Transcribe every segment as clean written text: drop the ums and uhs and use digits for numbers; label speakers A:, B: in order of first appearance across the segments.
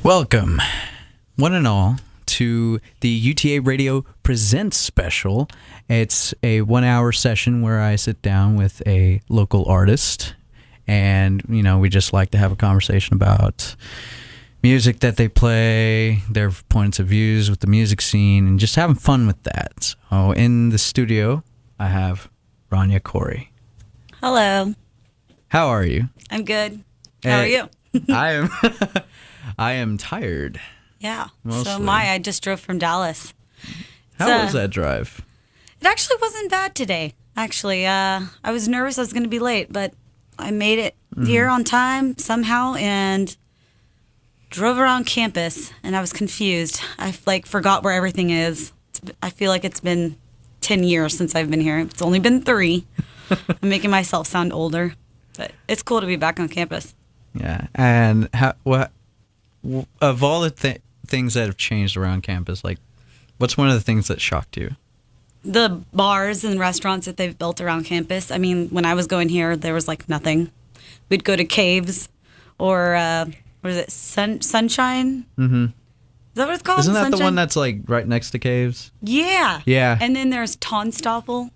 A: Welcome, one and all, to the UTA Radio Presents special. It's a 1-hour session where I sit down with a local artist, and, we just like to have a conversation about music that they play, their points of views with the music scene, and just having fun with that. So in the studio, I have Rania Khoury.
B: Hello.
A: How are you?
B: I'm good. How are you?
A: I am tired.
B: Yeah.
A: Mostly.
B: So I just drove from Dallas.
A: How was that drive?
B: It actually wasn't bad today. Actually, I was nervous I was going to be late, but I made it here on time somehow and drove around campus, and I was confused. I forgot where everything is. I feel like it's been 10 years since I've been here. It's only been 3. I'm making myself sound older, but it's cool to be back on campus.
A: Yeah, and of all the things that have changed around campus, what's one of the things that shocked you?
B: The bars and restaurants that they've built around campus. I mean, when I was going here, there was nothing. We'd go to Caves or, what is it, Sunshine? Mm-hmm. Is that what it's called?
A: Isn't that
B: Sunshine?
A: the one that's right next to Caves?
B: Yeah.
A: Yeah.
B: And then there's Tonstopple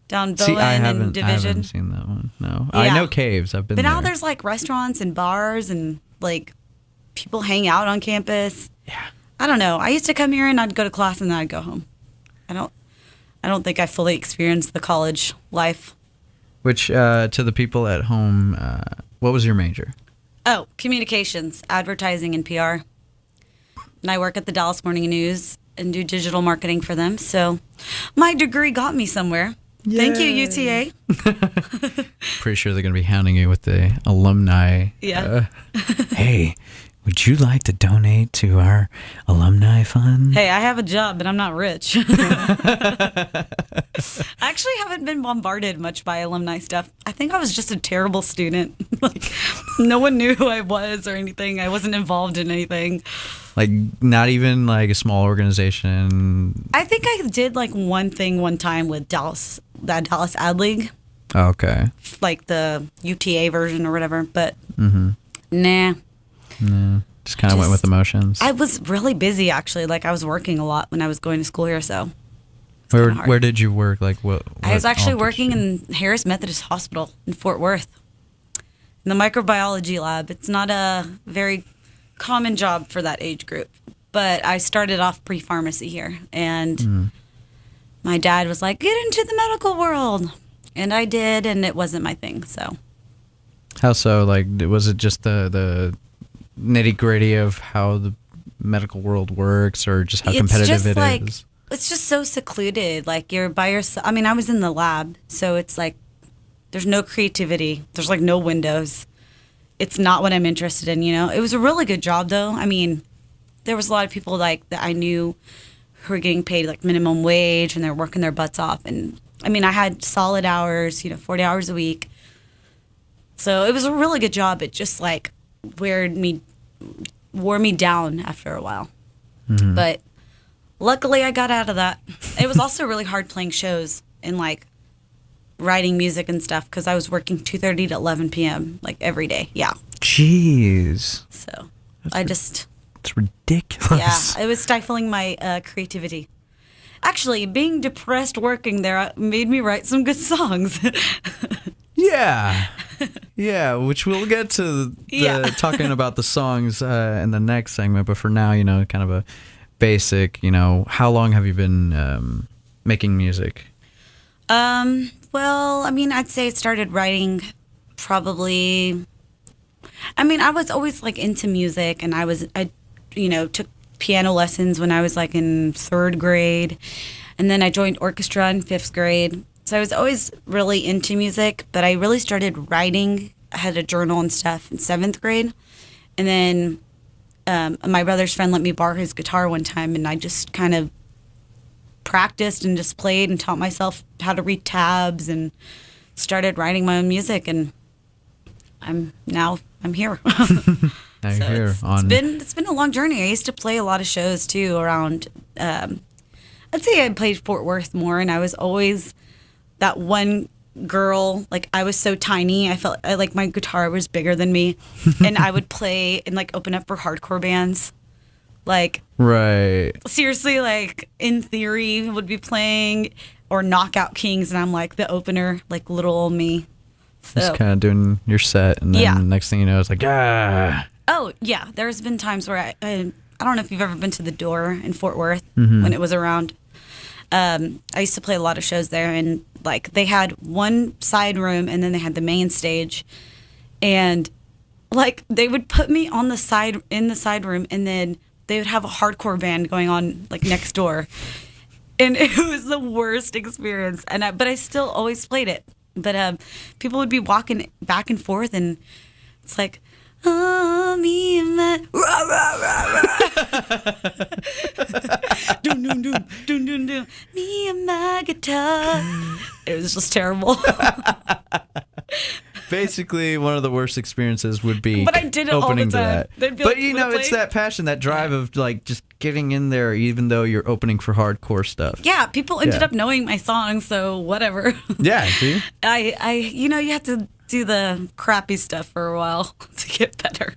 B: down Bowen
A: I
B: and Division.
A: I haven't seen that one, no.
B: Yeah.
A: I know Caves, I've been there.
B: But now there's restaurants and bars and people hang out on campus.
A: Yeah.
B: I don't know. I used to come here and I'd go to class and then I'd go home. I don't think I fully experienced the college life.
A: Which, to the people at home, what was your major?
B: Oh, communications, advertising, and PR. And I work at the Dallas Morning News and do digital marketing for them. So my degree got me somewhere. Yay. Thank you, UTA.
A: Pretty sure they're going to be hounding you with the alumni.
B: Yeah.
A: Hey, would you like to donate to our alumni fund?
B: Hey, I have a job, but I'm not rich. I actually haven't been bombarded much by alumni stuff. I think I was just a terrible student. No one knew who I was or anything. I wasn't involved in anything.
A: Not even a small organization?
B: I think I did one thing one time with Dallas Ad League.
A: Oh, okay.
B: The UTA version or whatever, but nah.
A: No, just kind of went with emotions.
B: I was really busy, actually. I was working a lot when I was going to school here, so.
A: Where did you work? What
B: I was actually working in Harris Methodist Hospital in Fort Worth, in the microbiology lab. It's not a very common job for that age group, but I started off pre-pharmacy here, and my dad was like, get into the medical world, and I did, and it wasn't my thing, so.
A: How so? Was it just the nitty-gritty of how the medical world works, or just how competitive it is?
B: It's just so secluded. You're by yourself. I mean, I was in the lab, so it's there's no creativity. There's no windows. It's not what I'm interested in, It was a really good job, though. I mean, there was a lot of people that I knew who were getting paid minimum wage, and they're working their butts off. And I mean, I had solid hours, 40 hours a week. So it was a really good job. It just wore me down after a while. Mm-hmm. But luckily I got out of that. It was also really hard playing shows and writing music and stuff because I was working 2:30 to 11 p.m. every day. Yeah.
A: Jeez.
B: So
A: it's ridiculous.
B: Yeah, it was stifling my creativity. Actually, being depressed working there made me write some good songs.
A: Yeah. Yeah, which we'll get to talking about the songs in the next segment. But for now, kind of a basic, how long have you been making music?
B: Well, I mean, I'd say I started writing probably, I was always into music, and I took piano lessons when I was in 3rd grade, and then I joined orchestra in 5th grade. So I was always really into music, but I really started writing. I had a journal and stuff in 7th grade. And then my brother's friend let me borrow his guitar one time, and I just kind of practiced and just played and taught myself how to read tabs and started writing my own music. And I'm here.
A: Now you're here.
B: It's been a long journey. I used to play a lot of shows too around. I'd say I played Fort Worth more, and I was always that one girl. Like, I was so tiny. I felt like my guitar was bigger than me. And I would play and, like, open up for hardcore bands. Like,
A: right.
B: seriously, like, In Theory would be playing, or Knockout Kings, and I'm, like, the opener, like, little old me. So,
A: Just kind of doing your set, and then next thing you know, it's like, ah.
B: Oh, yeah. There's been times where I don't know if you've ever been to the Door in Fort Worth when it was around. I used to play a lot of shows there, and like they had one side room, and then they had the main stage, and like they would put me on the side in the side room, and then they would have a hardcore band going on like next door, and it was the worst experience. And but I still always played it. But people would be walking back and forth, and it's like, oh, me and my rah, rah, rah, rah. Doom, doom, doom, doom, doom, doom. Me and my guitar. It was just terrible.
A: Basically, one of the worst experiences would be
B: but I did it
A: opening
B: all the time.
A: to that. But you know, it's that passion, that drive of like just getting in there, even though you're opening for hardcore stuff.
B: Yeah, people ended up knowing my songs, so whatever.
A: Yeah, see?
B: You know, you have to do the crappy stuff for a while to get better.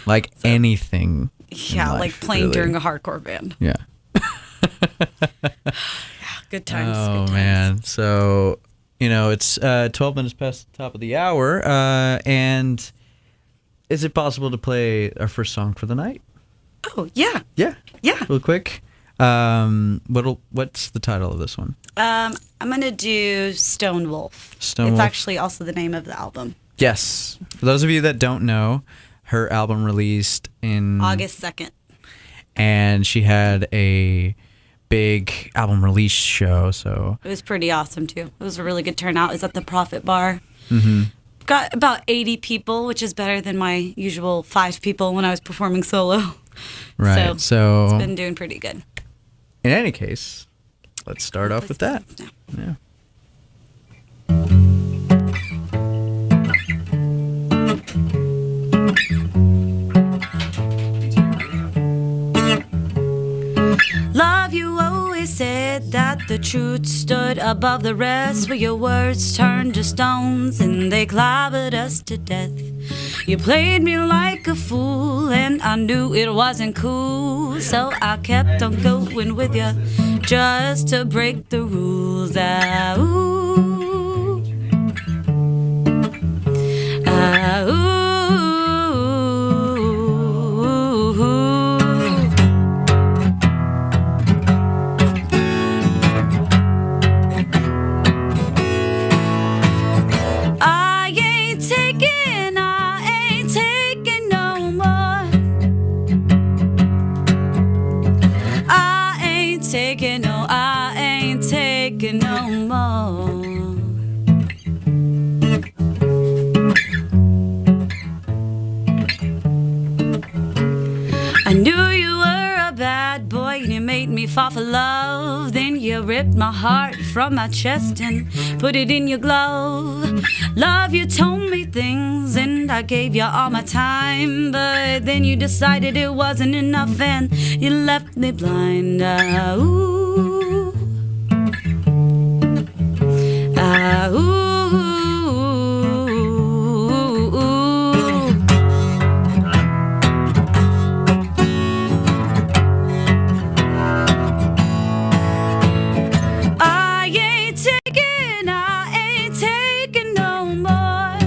A: Like anything.
B: Yeah,
A: life,
B: like playing
A: really.
B: during a hardcore band.
A: Yeah.
B: Good times.
A: Oh,
B: good times.
A: man. So, you know, it's 12 minutes past the top of the hour. And is it possible to play our first song for the night?
B: Oh, yeah.
A: Yeah.
B: Yeah.
A: Real quick. What's the title of this one?
B: I'm going to do Stone Wolf.
A: Stone
B: It's
A: Wolf.
B: actually also the name of the album.
A: Yes. For those of you that don't know, her album released in
B: August 2nd.
A: And she had a big album release show. So
B: It was pretty awesome, too. It was a really good turnout. It was at the Profit Bar.
A: Mm-hmm.
B: Got about 80 people, which is better than my usual 5 people when I was performing solo.
A: Right.
B: So it's been doing pretty good.
A: In any case, let's start off with that. Yeah.
B: Love, you always said that the truth stood above the rest, but your words turned to stones and they clobbered us to death. You played me like a fool and I knew it wasn't cool, so I kept on going with you just to break the rules. Ah, ooh. Ah, ooh. No more. I knew you were a bad boy and you made me fall for love. Then you ripped my heart from my chest and put it in your glove. Love, you told me things and I gave you all my time, but then you decided it wasn't enough and you left me blind. Ah, ooh. Ah, ooh. I ain't taking no more.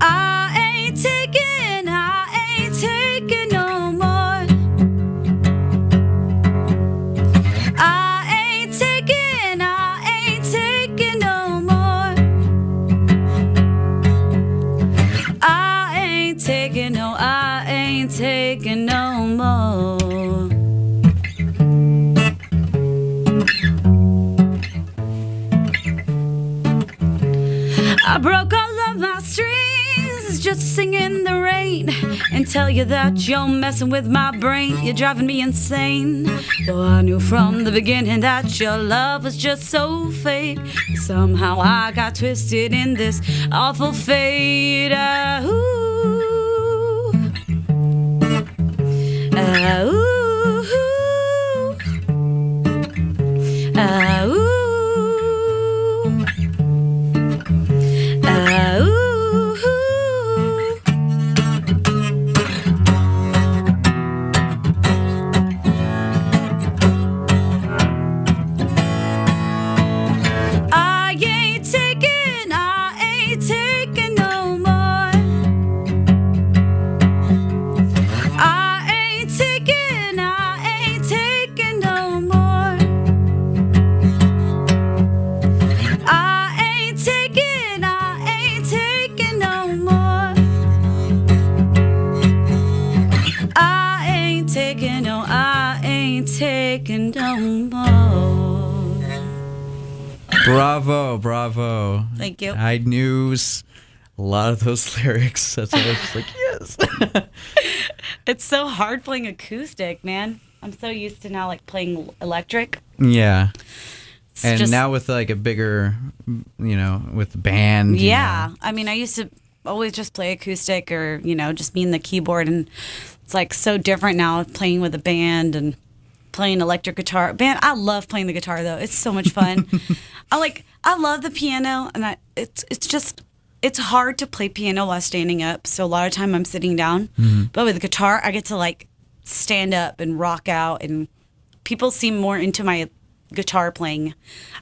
B: I ain't taking no more. I ain't taking no more. I ain't taking no more. I broke all of my strings just to sing in the rain and tell you that you're messing with my brain. You're driving me insane. Though I knew from the beginning that your love was just so fake, somehow I got twisted in this awful fate. Ah, ooh. Ah, ooh. Ah, ooh. breaking down bones.
A: Bravo.
B: Thank you.
A: I knew a lot of those lyrics. So I was just like, yes.
B: It's so hard playing acoustic, man. I'm so used to now like playing electric.
A: Yeah.
B: It's
A: And
B: just,
A: now with like a bigger, with the band.
B: yeah. I mean, I used to always just play acoustic or, just me and the keyboard. And it's like so different now playing with a band and playing electric guitar. Man, I love playing the guitar though. It's so much fun. I love the piano, and it's hard to play piano while standing up. So a lot of time I'm sitting down. Mm-hmm. But with the guitar, I get to like stand up and rock out, and people seem more into my guitar playing.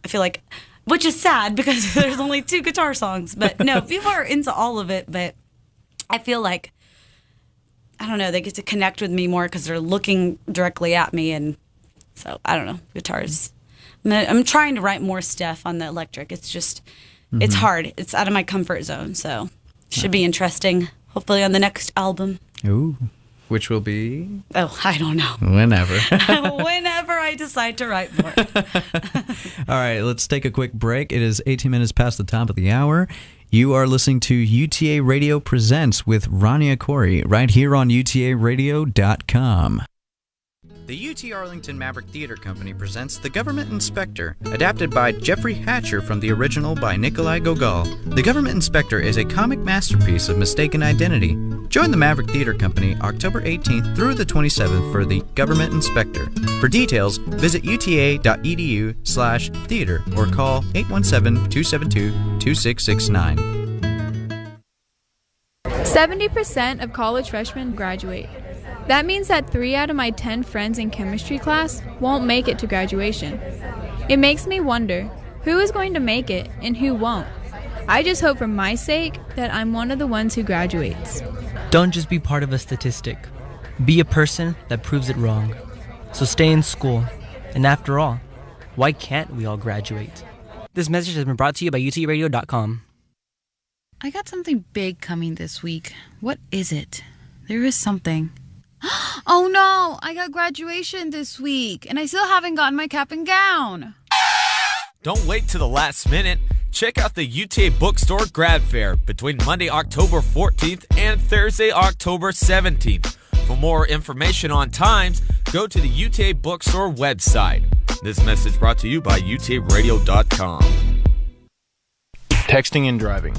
B: I feel like, which is sad because there's only 2 guitar songs. But no, people are into all of it. But I feel like, I don't know, they get to connect with me more because they're looking directly at me. And so, I don't know, guitars. I'm trying to write more stuff on the electric. It's just, it's hard. It's out of my comfort zone. So, should be interesting. Hopefully on the next album.
A: Ooh. Which will be?
B: Oh, I don't know.
A: Whenever.
B: Whenever I decide to write more.
A: All right, let's take a quick break. It is 18 minutes past the top of the hour. You are listening to UTA Radio Presents with Rania Khoury right here on UTARadio.com. The UT Arlington Maverick Theater Company presents The Government Inspector, adapted by Jeffrey Hatcher from the original by Nikolai Gogol. The Government Inspector is a comic masterpiece of mistaken identity. Join the Maverick Theater Company October 18th through the 27th for The Government Inspector. For details, visit uta.edu/theater or call 817-272-2669.
C: 70% of college freshmen graduate. That means that 3 out of my 10 friends in chemistry class won't make it to graduation. It makes me wonder, who is going to make it and who won't? I just hope for my sake that I'm one of the ones who graduates.
D: Don't just be part of a statistic. Be a person that proves it wrong. So stay in school. And after all, why can't we all graduate? This message has been brought to you by UTRadio.com.
E: I got something big coming this week. What is it? There is something. Oh no! I got graduation this week, and I still haven't gotten my cap and gown.
F: Don't wait till the last minute. Check out the UTA Bookstore Grad Fair between Monday, October 14th and Thursday, October 17th. For more information on times, go to the UTA Bookstore website. This message brought to you by UTARadio.com.
G: Texting and driving.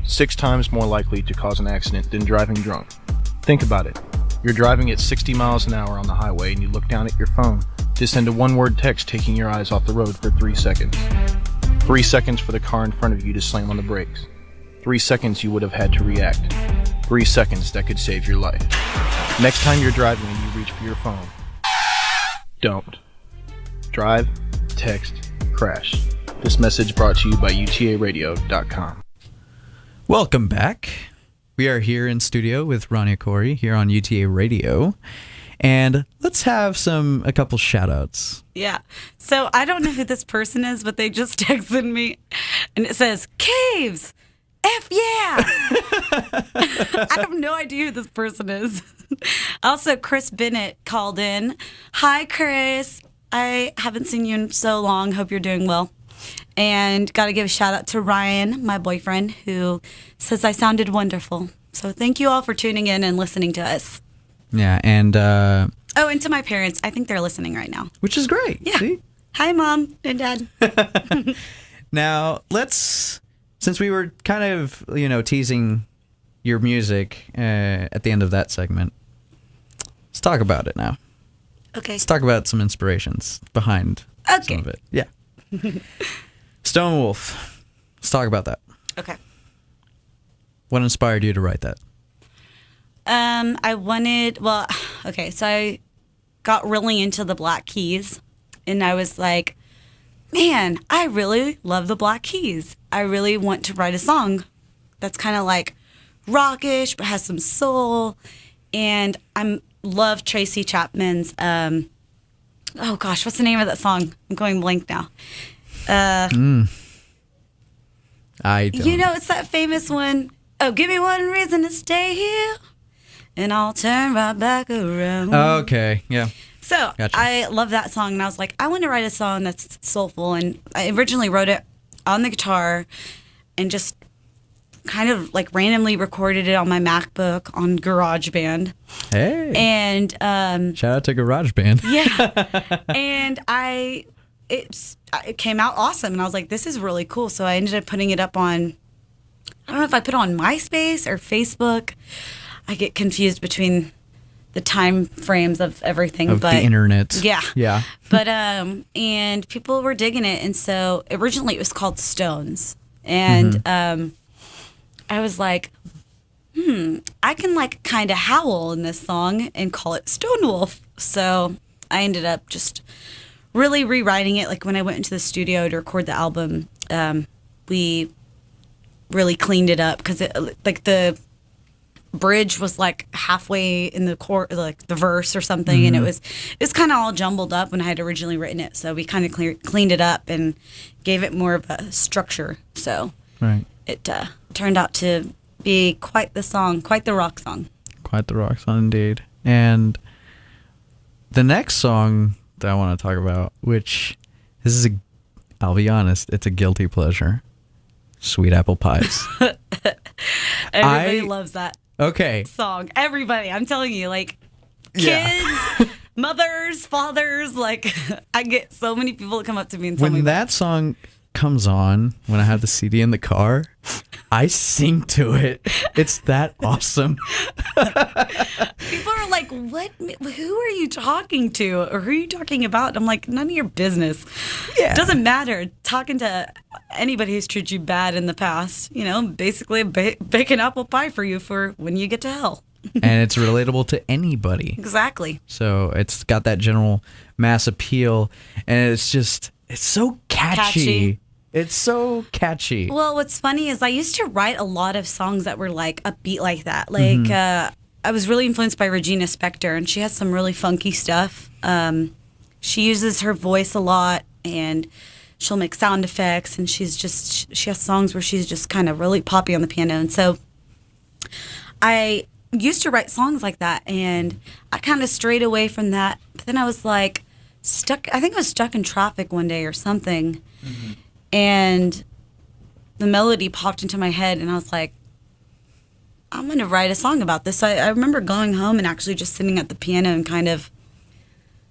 G: 6 times more likely to cause an accident than driving drunk. Think about it. You're driving at 60 miles an hour on the highway and you look down at your phone to send a one-word text taking your eyes off the road for 3 seconds. 3 seconds for the car in front of you to slam on the brakes. 3 seconds you would have had to react. 3 seconds that could save your life. Next time you're driving and you reach for your phone, don't. Drive, text, crash. This message brought to you by UTARadio.com.
A: Welcome back. We are here in studio with Rania Khoury here on UTA Radio. And let's have a couple shout-outs.
B: Yeah. So I don't know who this person is, but they just texted me, and it says, Caves! F yeah! I have no idea who this person is. Also, Chris Bennett called in. Hi, Chris. I haven't seen you in so long. Hope you're doing well. And got to give a shout-out to Ryan, my boyfriend, who says I sounded wonderful. So thank you all for tuning in and listening to us.
A: Yeah, and...
B: and to my parents. I think they're listening right now.
A: Which is great.
B: Yeah.
A: See?
B: Hi, Mom and Dad.
A: Now, since we were kind of, teasing your music at the end of that segment, let's talk about it now.
B: Okay.
A: Let's talk about some inspirations behind some of it. Yeah. Stone Wolf. Let's talk about that.
B: Okay.
A: What inspired you to write that?
B: So I got really into the Black Keys, and I was like, man, I really love the Black Keys. I really want to write a song that's kind of like rockish, but has some soul. And I love Tracy Chapman's, what's the name of that song? I'm going blank now.
A: I don't.
B: It's that famous one. Oh, give me one reason to stay here, and I'll turn right back around.
A: Okay, yeah.
B: So
A: Gotcha.
B: I love that song, and I was like, I want to write a song that's soulful. And I originally wrote it on the guitar and just kind of like randomly recorded it on my MacBook on GarageBand.
A: Hey.
B: And
A: Shout out to GarageBand.
B: yeah, and it came out awesome, and I was like, this is really cool. So I ended up putting it up on, I don't know if I put it on MySpace or Facebook. I get confused between the time frames of everything,
A: Of
B: but
A: the internet.
B: yeah.
A: Yeah.
B: But and people were digging it, and so originally it was called Stones, and I was like, I can like kind of howl in this song and call it Stonewolf. So I ended up just really rewriting it. Like when I went into the studio to record the album, we really cleaned it up because like the bridge was like halfway in the like the verse or something, and it was kind of all jumbled up when I had originally written it. So we kind of cleaned it up and gave it more of a structure. So it turned out to be quite the song, quite the rock song.
A: Quite the rock song indeed. And the next song that I want to talk about, which I'll be honest, it's a guilty pleasure. Sweet Apple Pies.
B: Everybody loves that
A: Okay.
B: song. Everybody, I'm telling you, like kids, mothers, fathers, like I get so many people that come up to me and tell me
A: When that song comes on, when I have the CD in the car, I sing to it. It's that awesome.
B: people are like, "What? Who are you talking to, or who are you talking about?" I'm like, "None of your business.
A: Yeah.
B: It doesn't matter. Talking to anybody who's treated you bad in the past, basically bake an apple pie for you for when you get to hell."
A: And it's relatable to anybody.
B: Exactly.
A: So it's got that general mass appeal, and it's so catchy. It's so catchy.
B: Well, what's funny is I used to write a lot of songs that were like upbeat like that. Like I was really influenced by Regina Spektor, and she has some really funky stuff. She uses her voice a lot, and she'll make sound effects, and she has songs where she's just kind of really poppy on the piano. And so I used to write songs like that, and I kind of strayed away from that. But then I was like I think I was stuck in traffic one day or something. And the melody popped into my head, and I was like, I'm going to write a song about this. So I remember going home and actually just sitting at the piano and kind of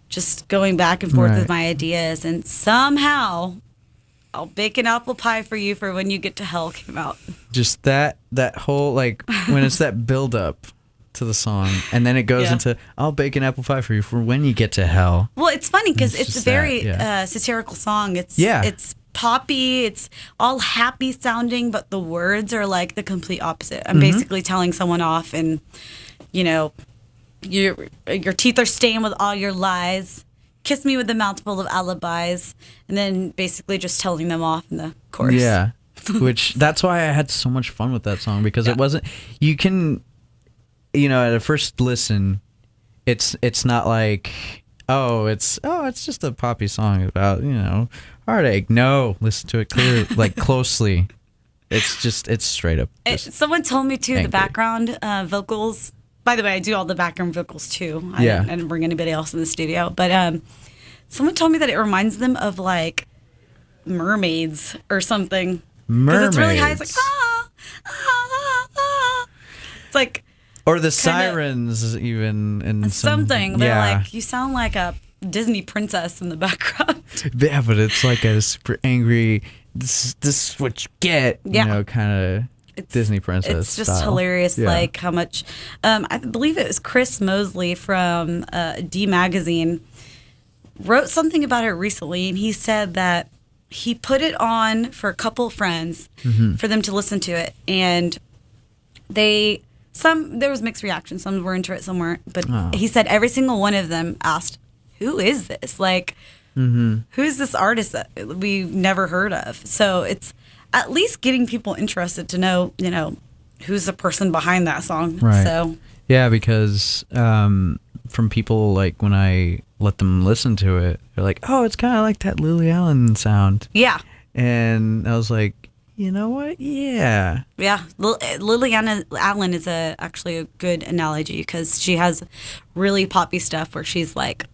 B: just going back and forth with my ideas. And somehow, I'll bake an apple pie for you for when you get to hell came out.
A: Just that whole, like, when it's that build up to the song, and then it goes into, I'll bake an apple pie for you for when you get to hell.
B: Well, it's funny because it's a very
A: that,
B: satirical song. It's poppy, it's all happy sounding, but the words are like the complete opposite. I'm basically telling someone off, and your teeth are stained with all your lies. Kiss me with a mouthful of alibis, and then basically just telling them off in the chorus.
A: Yeah, which that's why I had so much fun with that song, because it wasn't. You can, at a first listen, it's not like it's just a poppy song about heartache. No, listen to it clearly, like closely. It's straight up.
B: Someone told me too,
A: angry.
B: the background vocals. By the way, I do all the background vocals too. I didn't bring anybody else in the studio, but someone told me that it reminds them of like mermaids or something.
A: Mermaids.
B: It's really high. It's like ah. It's like,
A: or the sirens, even in
B: something. They're like, you sound like a Disney princess in the background.
A: Yeah, but it's like a super angry. This is what you get. Kind of Disney princess.
B: It's just
A: style.
B: hilarious, like how much. I believe it was Chris Mosley from D Magazine wrote something about it recently, and he said that he put it on for a couple of friends for them to listen to it, and there was mixed reaction. Some were into it, some weren't. But he said every single one of them asked, "Who is this? Like, who's this artist that we never heard of?" So it's at least getting people interested to know, who's the person behind that song.
A: Right.
B: So
A: yeah, because from people, like, when I let them listen to it, they're like, "Oh, it's kind of like that Lily Allen sound."
B: yeah.
A: And I was like, you know what? Yeah.
B: Yeah, Liliana Allen is actually a good analogy because she has really poppy stuff where she's like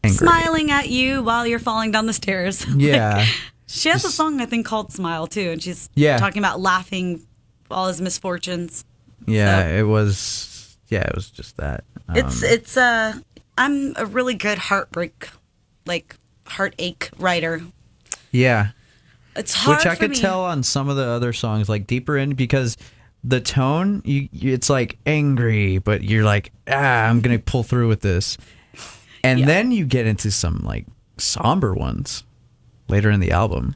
A: angry.
B: Smiling at you while you're falling down the stairs.
A: Yeah.
B: She has a song, I think, called Smile, too. And she's talking about laughing all his misfortunes.
A: Yeah,
B: So.
A: it was just that.
B: I'm a really good heartache writer.
A: Yeah.
B: It's hard
A: Which I
B: for
A: could
B: me.
A: tell on some of the other songs, like deeper in, because the tone, it's like angry, but you're like, I'm going to pull through with this. And then you get into some like somber ones later in the album.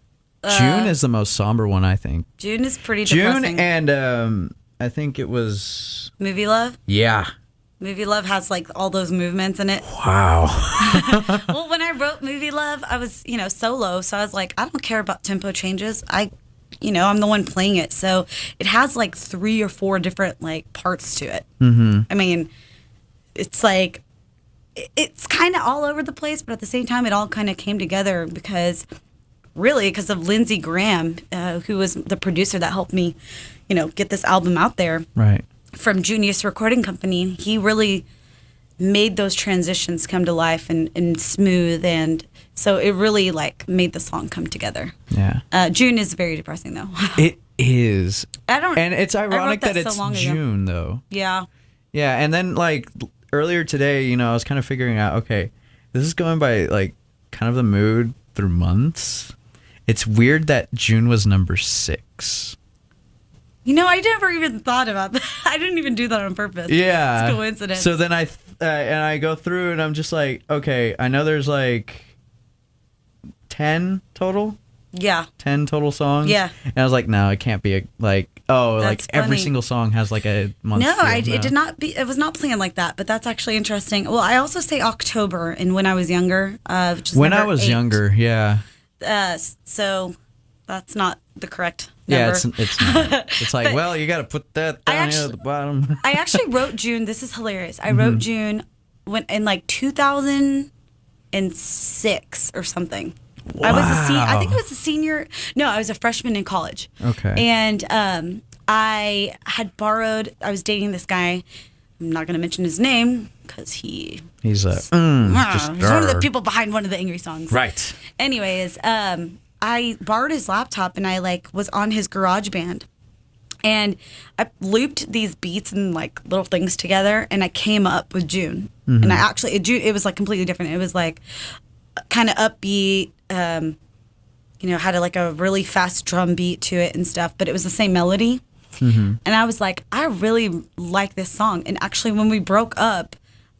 A: June is the most somber one, I think.
B: June is pretty
A: June
B: depressing.
A: and I think it was...
B: Movie Love?
A: Yeah.
B: Movie Love has like all those movements in it.
A: Wow.
B: Well, when I wrote Movie Love, I was, solo. So I was like, I don't care about tempo changes. I'm the one playing it. So it has like 3 or 4 different like parts to it. Mm-hmm. I mean, it's like, it's kind of all over the place, but at the same time, it all kind of came together because of Lindsey Graham, who was the producer that helped me, get this album out there.
A: Right.
B: From Junius Recording Company. He really made those transitions come to life and smooth, and so it really like made the song come together.
A: Yeah.
B: June is very depressing though.
A: It is. And it's
B: I wrote
A: ironic that
B: so
A: it's
B: long ago.
A: June though.
B: Yeah.
A: Yeah, and then like earlier today, I was kind of figuring out, okay, this is going by like kind of the mood through months. It's weird that June was number 6.
B: I never even thought about that. I didn't even do that on purpose.
A: Yeah.
B: It's a coincidence.
A: So then I go through and I'm just like, okay, I know there's like 10 total.
B: Yeah.
A: 10 total songs.
B: Yeah.
A: And I was like, no, it can't be
B: That's
A: every
B: funny.
A: single song has like a month.
B: No,
A: feel.
B: it did not be. It was not planned like that. But that's actually interesting. Well, I also say October and When I Was Younger. Which is
A: When I
B: number
A: was
B: 8.
A: younger, yeah.
B: So that's not the correct number.
A: Yeah, it's not. It's like, well, you got to put that down here at the bottom.
B: I actually wrote June. This is hilarious. I wrote June in like 2006 or something.
A: Wow.
B: I think I was a senior. No, I was a freshman in college.
A: Okay.
B: And I was dating this guy. I'm not going to mention his name because
A: He's
B: he's
A: just
B: one of the people behind one of the angry songs.
A: Right.
B: Anyways, I borrowed his laptop and I was on his GarageBand, and I looped these beats and like little things together, and I came up with June.
A: Mm-hmm.
B: And it was like completely different. It was like kind of upbeat, had like a really fast drum beat to it and stuff, but it was the same melody. Mm-hmm. And I was like, I really like this song. And actually, when we broke up,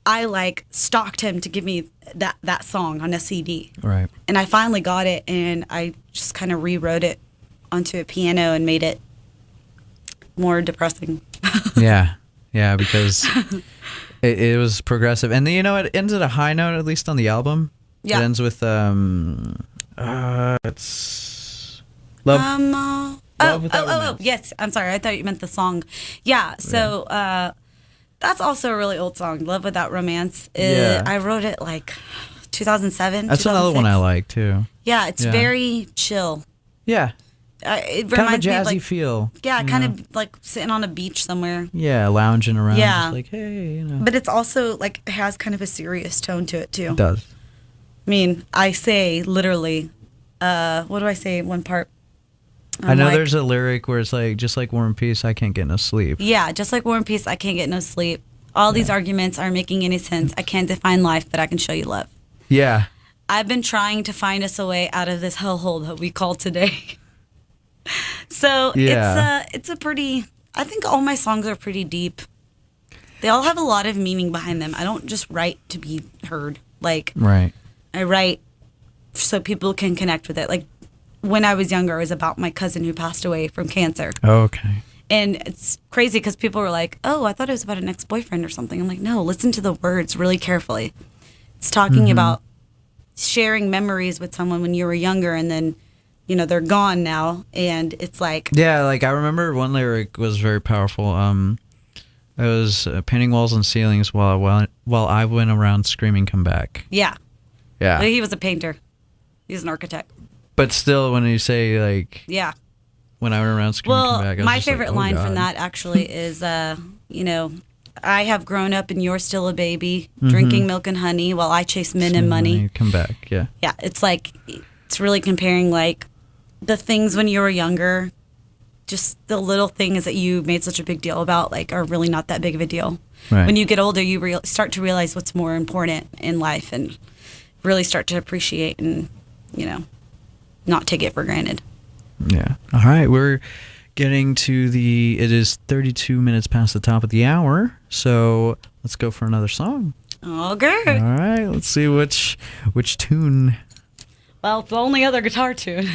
B: I like stalked him to give me that song on a CD.
A: Right.
B: And I finally got it, and I just kind of rewrote it onto a piano and made it more depressing.
A: Yeah, because it was progressive, and then, it ends at a high note, at least on the album.
B: Yeah.
A: It ends with it's love. Love Without Romance.
B: Yes. I'm sorry. I thought you meant the song. Yeah. So that's also a really old song, "Love Without Romance."
A: Yeah.
B: I wrote it like 2007.
A: That's another one I like too.
B: Yeah, it's very chill.
A: Yeah.
B: It
A: Kind of a
B: reminds me
A: jazzy
B: of like,
A: feel.
B: yeah, kind of like sitting on a beach somewhere.
A: Yeah, lounging around.
B: Yeah.
A: Just like, hey,
B: But it's also like it has kind of a serious tone to it too.
A: It does.
B: I mean, I say literally, what do I say? One part.
A: I know there's a lyric where it's like, just like War and Peace, I can't get no sleep.
B: Yeah, just like War and Peace, I can't get no sleep. All these arguments aren't making any sense. I can't define life, but I can show you love.
A: Yeah.
B: I've been trying to find us a way out of this hellhole that we call today. So it's a pretty, I think all my songs are pretty deep. They all have a lot of meaning behind them. I don't just write to be heard. Like,
A: Right.
B: I write so people can connect with it. Like, When I Was Younger, it was about my cousin who passed away from cancer.
A: Okay.
B: And it's crazy because people were like, oh, I thought it was about an ex-boyfriend or something. I'm like, no, listen to the words really carefully. It's talking about sharing memories with someone when you were younger, and then, they're gone now. And it's like...
A: Yeah, like I remember one lyric was very powerful. It was painting walls and ceilings while I went around screaming, come back.
B: Yeah.
A: Yeah.
B: He was a painter. He was an architect.
A: But still, when you say, like...
B: Yeah.
A: When I went around screaming, come back, I was
B: my
A: just
B: favorite
A: like, oh,
B: line
A: God.
B: from that actually is, I have grown up and you're still a baby, drinking milk and honey while I chase men and money.
A: Come back, yeah.
B: Yeah, it's like, it's really comparing like the things when you were younger, just the little things that you made such a big deal about, like, are really not that big of a deal.
A: Right.
B: When you get older, you start to realize what's more important in life and really start to appreciate and, not take it for granted.
A: Yeah. All right, we're getting to it is 32 minutes past the top of the hour, so let's go for another song.
B: Oh, good.
A: All right, let's see which tune.
B: Well, it's the only other guitar tune.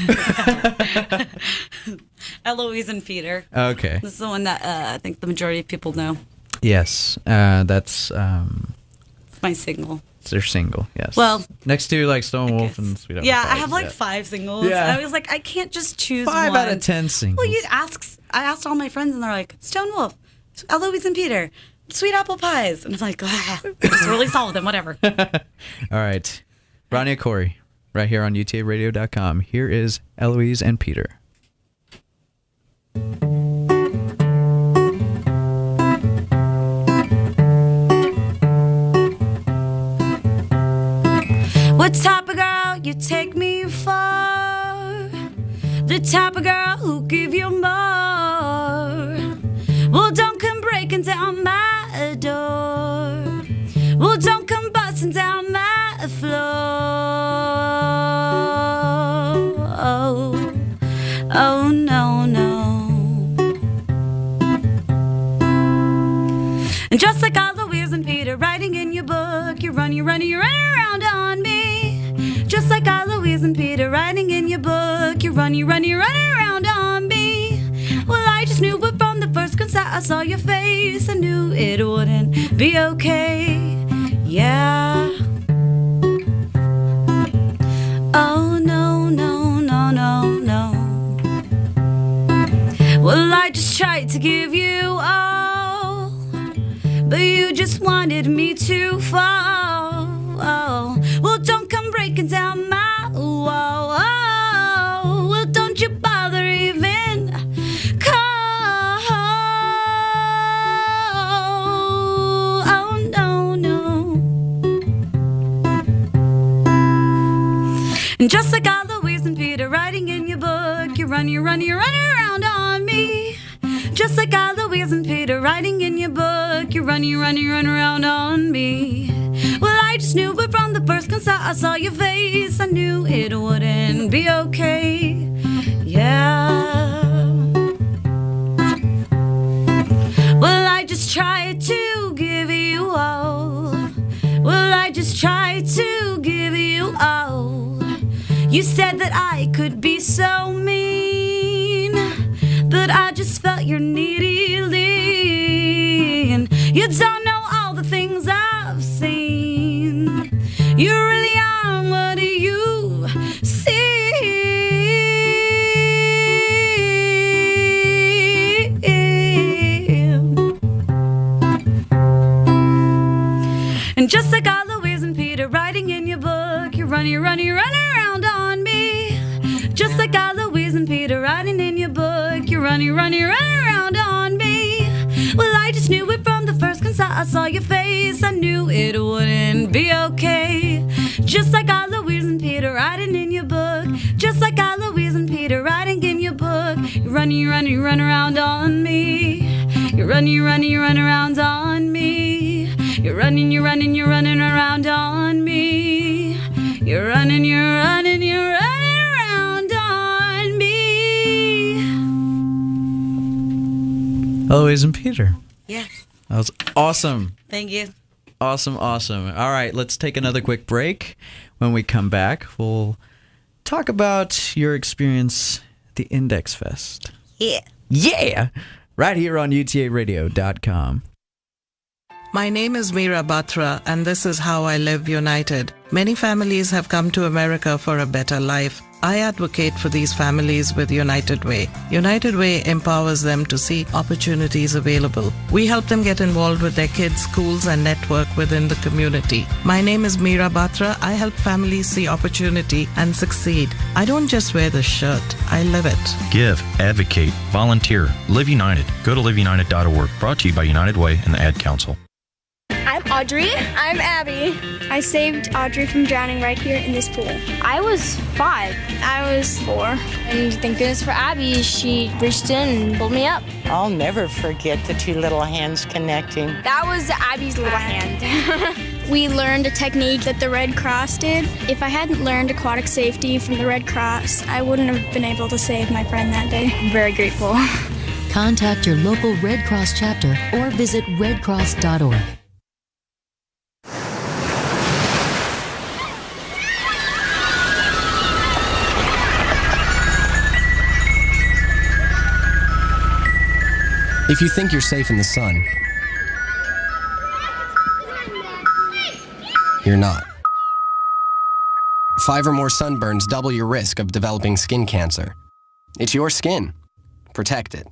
B: Heloise and Peter.
A: Okay.
B: This is the one that I think the majority of people know.
A: Yes, that's
B: It's my single.
A: it's their single. Yes.
B: Well,
A: next to like Stone Wolf and Sweet Apple
B: Yeah,
A: Pie.
B: I have like 5 singles.
A: Yeah.
B: I was like, I can't just choose
A: 5
B: one.
A: out of 10 singles.
B: Well, I asked all my friends and they're like, Stone Wolf, Heloise and Peter, Sweet Apple Pies. And I'm like, just release all of them, whatever.
A: All right, Rania Khoury, right here on UTARadio.com. Here is Heloise and Peter.
B: What type of girl you take me for? The type of girl who give you more. Well, don't come breaking down my door. Well, don't come busting down my floor. Oh no, no. And just like Heloise and Peter writing in your book, you're running around on me. Just like Heloise and Peter writing in your book, you're running around on me. Well, I just knew it from the first glance I saw your face. I knew it wouldn't be okay. Yeah. Oh no, no, no, no, no. Well, I just tried to give you all, but you just wanted me to fall. Well, don't come breaking down my wall. Well, don't you bother even call. Oh, no, no. And just like Heloise and Peter writing in your book, you're running around on me. Just like Heloise and Peter writing in your book, you're running around on me. Well, I just knew it from the first glance I saw your face. I knew it wouldn't be okay. Yeah. Well, I just tried to give you all. Well, I just tried to give you all. You said that I could be so mean, but I just felt your needy lean. You don't know all the things I've seen. You really are what you see. And just like Heloise and Peter writing in your book, you're running around on me. Just like Heloise and Peter writing in your book, you're running around on me. Well, I just knew it from the first glance I saw your face. I knew it wouldn't be okay. Just like Heloise and Peter writing in your book. Just like Heloise and Peter writing in your book. You're running around on me. You're running around on me. You're running around on me. You're running around on me.
A: Heloise and Peter.
B: Yes.
A: That was awesome.
B: Thank you.
A: Awesome. All right, let's take another quick break. When we come back, we'll talk about your experience at the Index Fest.
B: Yeah.
A: Yeah! Right here on UTARadio.com.
H: My name is Meera Batra, and this is How I Live United. Many families have come to America for a better life. I advocate for these families with United Way. United Way empowers them to see opportunities available. We help them get involved with their kids' schools and network within the community. My name is Meera Batra. I help families see opportunity and succeed. I don't just wear the shirt, I live it.
I: Give, advocate, volunteer, Live United. Go to liveunited.org. Brought to you by United Way and the Ad Council.
J: I'm Audrey. I'm Abby. I saved Audrey from drowning right here in this pool. I was 5. I was 4. And thank goodness for Abby, she reached in and pulled me up.
K: I'll never forget the 2 little hands connecting.
J: That was Abby's little hand. We learned a technique that the Red Cross did. If I hadn't learned aquatic safety from the Red Cross, I wouldn't have been able to save my friend that day. I'm very grateful.
L: Contact your local Red Cross chapter or visit redcross.org.
M: If you think you're safe in the sun, you're not. 5 or more sunburns double your risk of developing skin cancer. It's your skin. Protect it.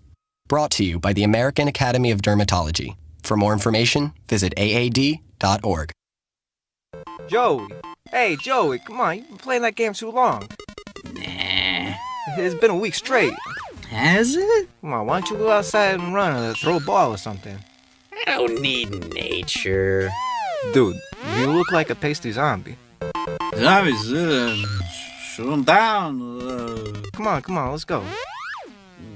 M: Brought to you by the American Academy of Dermatology. For more information, visit aad.org.
N: Joey. Hey, Joey, come on. You've been playing that game too long.
O: Nah.
N: It's been a week straight.
O: Has it?
N: Come on, why don't you go outside and run or throw a ball or something?
O: I don't need nature.
N: Dude, you look like a pasty zombie.
O: Zombies, shoot them down.
N: Come on, let's go.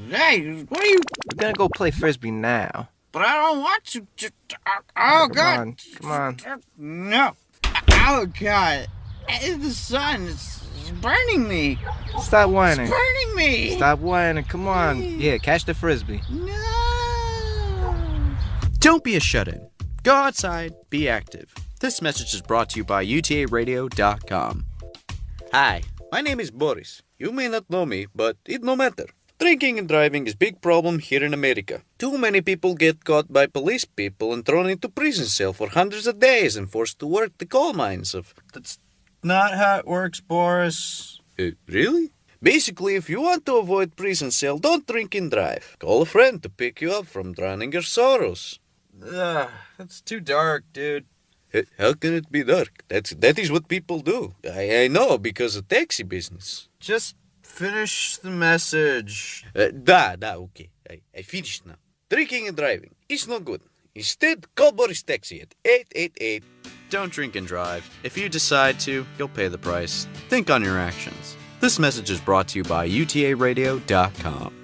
O: Hey, what are you?
N: We're gonna go play Frisbee now.
O: But I don't want to. Oh, God.
N: Come on.
O: No. Oh, God. It's the sun. It's burning me.
N: Stop whining.
O: It's burning me.
N: Stop whining. Come on. Yeah, catch the Frisbee.
O: No.
P: Don't be a shut-in. Go outside. Be active. This message is brought to you by UTARadio.com.
Q: Hi, my name is Boris. You may not know me, but it no matter. Drinking and driving is a big problem here in America. Too many people get caught by police people and thrown into prison cell for hundreds of days and forced to work the coal mines of...
P: That's not how it works, Boris.
Q: Really? Basically, if you want to avoid prison cell, don't drink and drive. Call a friend to pick you up from drowning your sorrows.
P: That's too dark, dude.
Q: How can it be dark? That is what people do. I know, because of taxi business.
P: Just finish the message.
Q: Okay. I finished now. Drinking and driving is no good. Instead, call Boris Taxi at 888.
P: Don't drink and drive. If you decide to, you'll pay the price. Think on your actions. This message is brought to you by UTARadio.com.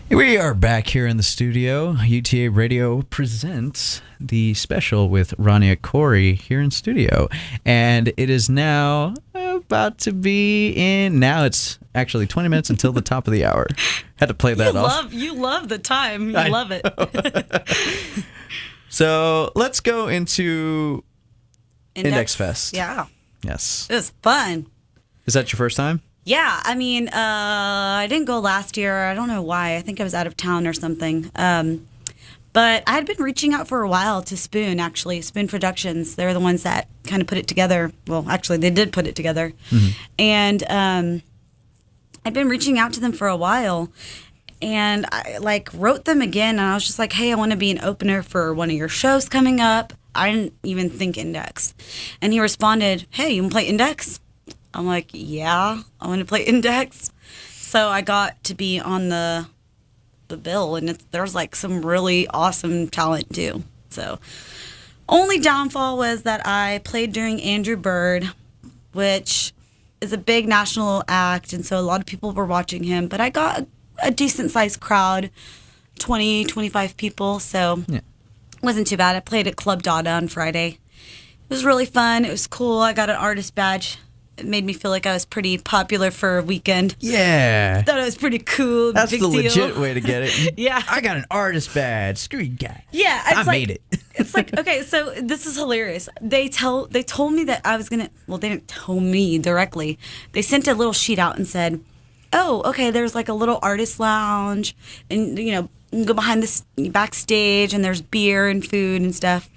A: We are back here in the studio. UTA Radio presents the special with Rania Khoury here in studio. And it is now about to be in... Now it's actually 20 minutes until the top of the hour. Had to play that off.
B: You love the time. You love it.
A: So let's go into Index Fest.
B: Yeah.
A: Yes.
B: It was fun.
A: Is that your first time?
B: Yeah, I mean, I didn't go last year. I don't know why. I think I was out of town or something. But I had been reaching out for a while to Spoon, actually. Spoon Productions. They're the ones that kind of put it together. Well, actually, they did put it together. Mm-hmm. And I'd been reaching out to them for a while. And I, wrote them again. And I was just like, hey, I want to be an opener for one of your shows coming up. I didn't even think Index. And he responded, hey, you want to play Index? I'm like, yeah, I want to play Index. So I got to be on the bill, and there's some really awesome talent too. So only downfall was that I played during Andrew Bird, which is a big national act, and so a lot of people were watching him. But I got a decent-sized crowd, 20, 25 people, so it wasn't too bad. I played at Club Dada on Friday. It was really fun. It was cool. I got an artist badge. It made me feel like I was pretty popular for a weekend.
A: Yeah.
B: Thought it was pretty cool.
A: That's
B: big
A: the
B: deal.
A: legit way to get it.
B: Yeah.
A: I got an artist badge. Screw you guys.
B: Yeah.
A: I made it.
B: It's okay, so this is hilarious. They told me that I was going to, well, they didn't tell me directly. They sent a little sheet out and said, oh, okay, there's a little artist lounge, and, you can go behind this backstage, and there's beer and food and stuff.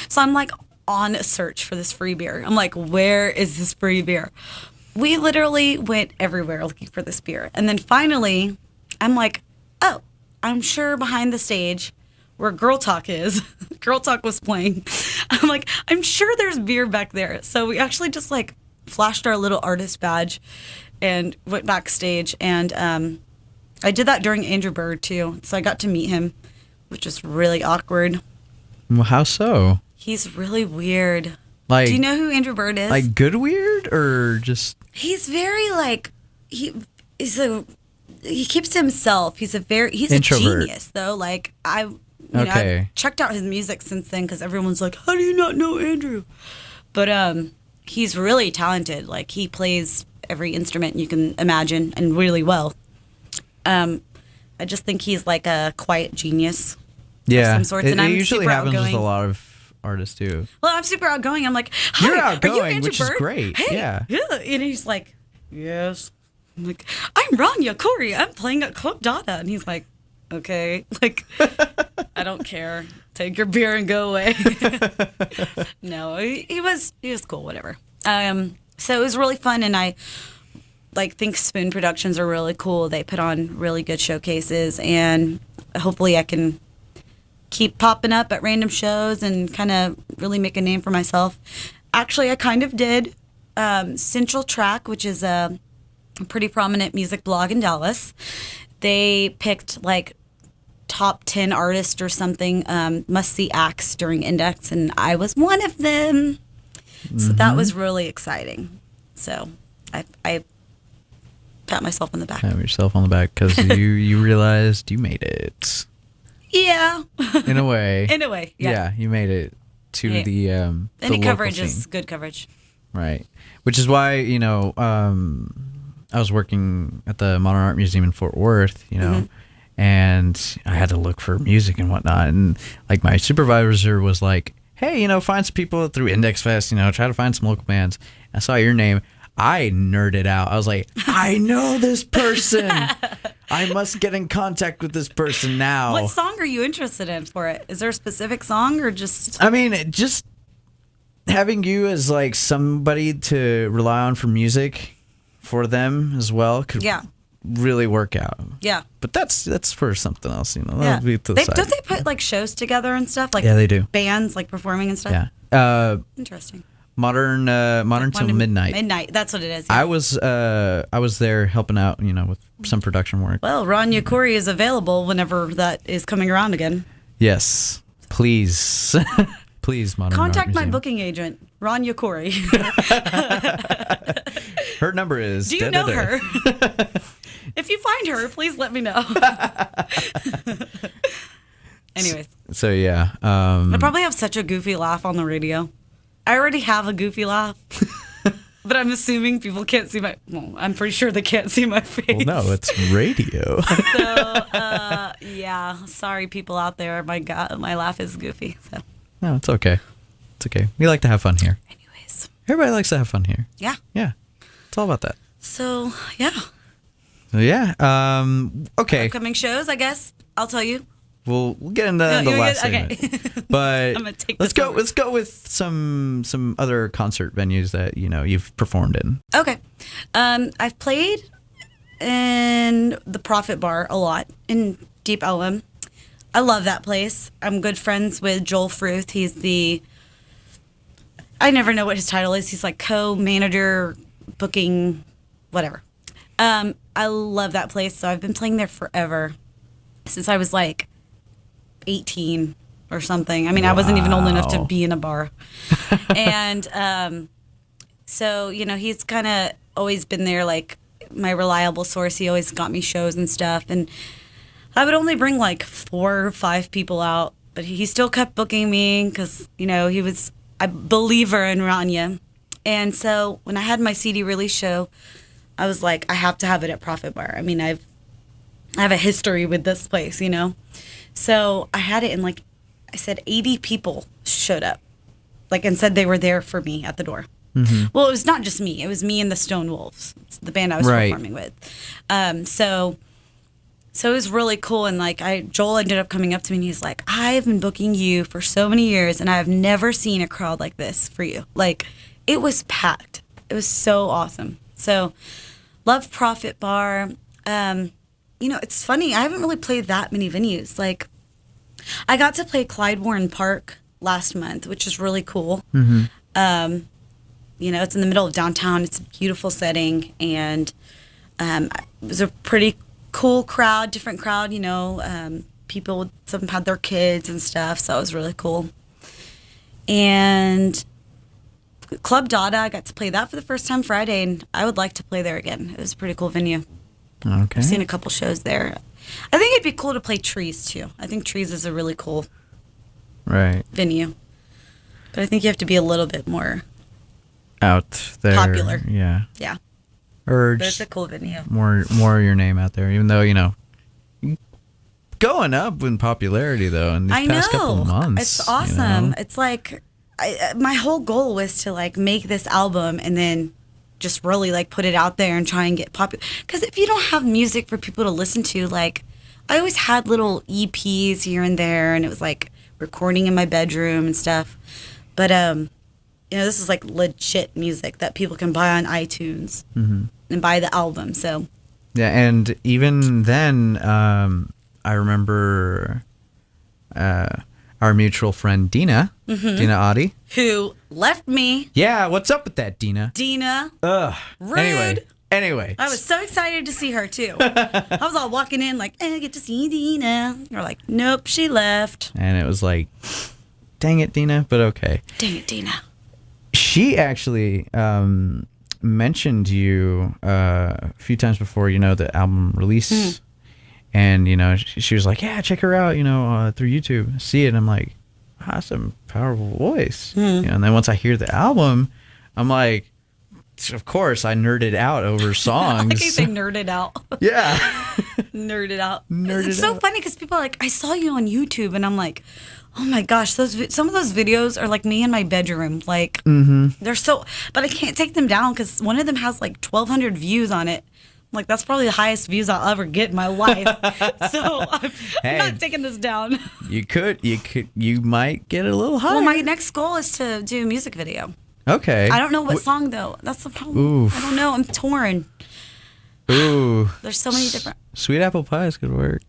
B: So I'm like, on a search for this free beer. I'm like, where is this free beer? We literally went everywhere looking for this beer. And then finally, I'm like, oh, I'm sure behind the stage where Girl Talk is, Girl Talk was playing. I'm like, I'm sure there's beer back there. So we actually just like flashed our little artist badge and went backstage. And I did that during Andrew Bird too. So I got to meet him, which was really awkward.
A: Well, how so?
B: He's really weird.
A: Like,
B: do you know who Andrew Bird is?
A: Like good weird or just?
B: He's very like he keeps to himself. He's
A: Introvert.
B: a genius though. Like I've checked out his music since then because everyone's like, how do you not know Andrew? But he's really talented. Like he plays every instrument you can imagine and really well. I just think he's like a quiet genius.
A: Yeah,
B: of some sorts, and
A: it
B: I'm
A: usually
B: super
A: happens
B: outgoing.
A: with a lot of artists too.
B: Well, I'm super outgoing. I'm like, hi,
A: You're
B: are you
A: outgoing,
B: Andrew
A: which
B: Bird?
A: is great.
B: Hey,
A: Yeah.
B: And he's like, yes. I'm like, I'm Rania Khoury. I'm playing at Club Dada. And he's like, okay. Like, I don't care. Take your beer and go away. No, he was cool, whatever. So it was really fun, and I think Spoon Productions are really cool. They put on really good showcases, and hopefully I can keep popping up at random shows and kind of really make a name for myself. Actually, I kind of did. Central Track, which is a pretty prominent music blog in Dallas, they picked like top 10 artists or something, must-see acts during Index, and I was one of them. So that was really exciting. So I pat myself on the back.
A: Pat yourself on the back because you realized you made it.
B: Yeah.
A: In a way.
B: In a way, yeah.
A: Yeah, you made it to the
B: Any
A: local
B: coverage
A: scene.
B: is good coverage.
A: Right. Which is why, I was working at the Modern Art Museum in Fort Worth, and I had to look for music and whatnot. And like my supervisor was like, hey, find some people through Index Fest, try to find some local bands. I saw your name. I nerded out. I was like, I know this person. I must get in contact with this person now.
B: What song are you interested in for it? Is there a specific song or just...
A: I mean, just having you as like somebody to rely on for music for them as well could really work out.
B: Yeah.
A: But that's for something else,
B: Yeah.
A: That'll be to the side.
B: Don't they put like shows together and stuff? Like
A: Yeah, they do.
B: Bands like performing and stuff?
A: Yeah.
B: Interesting.
A: Modern till midnight.
B: Midnight, that's what it is.
A: I was there helping out, with some production work.
B: Well, Rania Khoury is available whenever that is coming around again.
A: Yes, please, please, Modern
B: Contact
A: Art
B: my
A: Museum.
B: booking agent, Rania Khoury.
A: Her number is.
B: Do you know her? If you find her, please let me know. Anyways.
A: So yeah,
B: I probably have such a goofy laugh on the radio. I already have a goofy laugh, but I'm assuming people can't see my. Well, I'm pretty sure they can't see my face.
A: Well, no, it's radio.
B: So, yeah. Sorry, people out there. My laugh is goofy. So.
A: No, it's okay. It's okay. We like to have fun here.
B: Anyways.
A: Everybody likes to have fun here.
B: Yeah.
A: Yeah. It's all about that.
B: So, yeah.
A: So yeah. Okay.
B: Upcoming shows, I guess. I'll tell you.
A: We'll get into the last segment.
B: Okay.
A: But
B: I'm gonna take
A: let's
B: this
A: go.
B: over.
A: Let's go with some other concert venues that you've performed in.
B: Okay. I've played in the Prophet Bar a lot in Deep Ellum. I love that place. I'm good friends with Joel Fruth. He's I never know what his title is. He's like co-manager, booking, whatever. I love that place. So I've been playing there forever. Since I was like 18 or something. I mean, I wasn't even old enough to be in a bar. And so, he's kind of always been there, like my reliable source. He always got me shows and stuff. And I would only bring like 4 or 5 people out, but he still kept booking me because, he was a believer in Rania. And so when I had my CD release show, I was like, I have to have it at Prophet Bar. I mean, I have a history with this place, So I had it and I said 80 people showed up, and said they were there for me at the door. Mm-hmm. Well, it was not just me. It was me and the Stone Wolves, the band I was performing with. So So it was really cool. And like Joel ended up coming up to me and he's like, I've been booking you for so many years and I've never seen a crowd like this for you. Like, it was packed. It was so awesome. So love Profit Bar. It's funny. I haven't really played that many venues. Like, I got to play Clyde Warren Park last month, which is really cool.
A: Mm-hmm.
B: It's in the middle of downtown. It's a beautiful setting. And it was a pretty cool crowd, different crowd, people, some had their kids and stuff, so it was really cool. And Club Dada, I got to play that for the first time Friday, and I would like to play there again. It was a pretty cool venue.
A: Okay.
B: I've seen a couple shows there. I think it'd be cool to play Trees, too. I think Trees is a really cool venue. But I think you have to be a little bit more
A: out there.
B: Popular.
A: Yeah.
B: Yeah.
A: Or
B: but it's a cool venue.
A: More of your name out there, even though, going up in popularity, though, in these past couple of months.
B: It's awesome. It's like, my whole goal was to, like, make this album and then just really, like, put it out there and try and get popular. Because if you don't have music for people to listen to, like, I always had little EPs here and there, and it was, like, recording in my bedroom and stuff. But, this is, like, legit music that people can buy on iTunes and buy the album, so.
A: Yeah, and even then, I remember our mutual friend, Dina Adi.
B: Who left me.
A: Yeah, what's up with that, Dina?
B: Dina.
A: Ugh.
B: Rude.
A: Anyway.
B: I was so excited to see her, too. I was all walking in like, I get to see Dina. You're like, nope, she left.
A: And it was like, dang it, Dina, but okay.
B: Dang it, Dina.
A: She actually mentioned you a few times before, the album release. And, she was like, yeah, check her out, through YouTube. See it. And I'm like, wow, that's a powerful voice. And then once I hear the album, I'm like, of course, I nerded out over songs.
B: I like you say nerded out.
A: Yeah.
B: Nerded out. It's so funny because people are like, I saw you on YouTube. And I'm like, oh my gosh, some of those videos are like me in my bedroom. Like, they're so, but I can't take them down because one of them has like 1,200 views on it. Like, that's probably the highest views I'll ever get in my life. So I'm not taking this down.
A: You might get a little higher.
B: Well, my next goal is to do a music video.
A: Okay.
B: I don't know what song, though. That's the problem.
A: Oof.
B: I don't know. I'm torn.
A: Ooh.
B: There's so many different.
A: Sweet Apple Pies could work.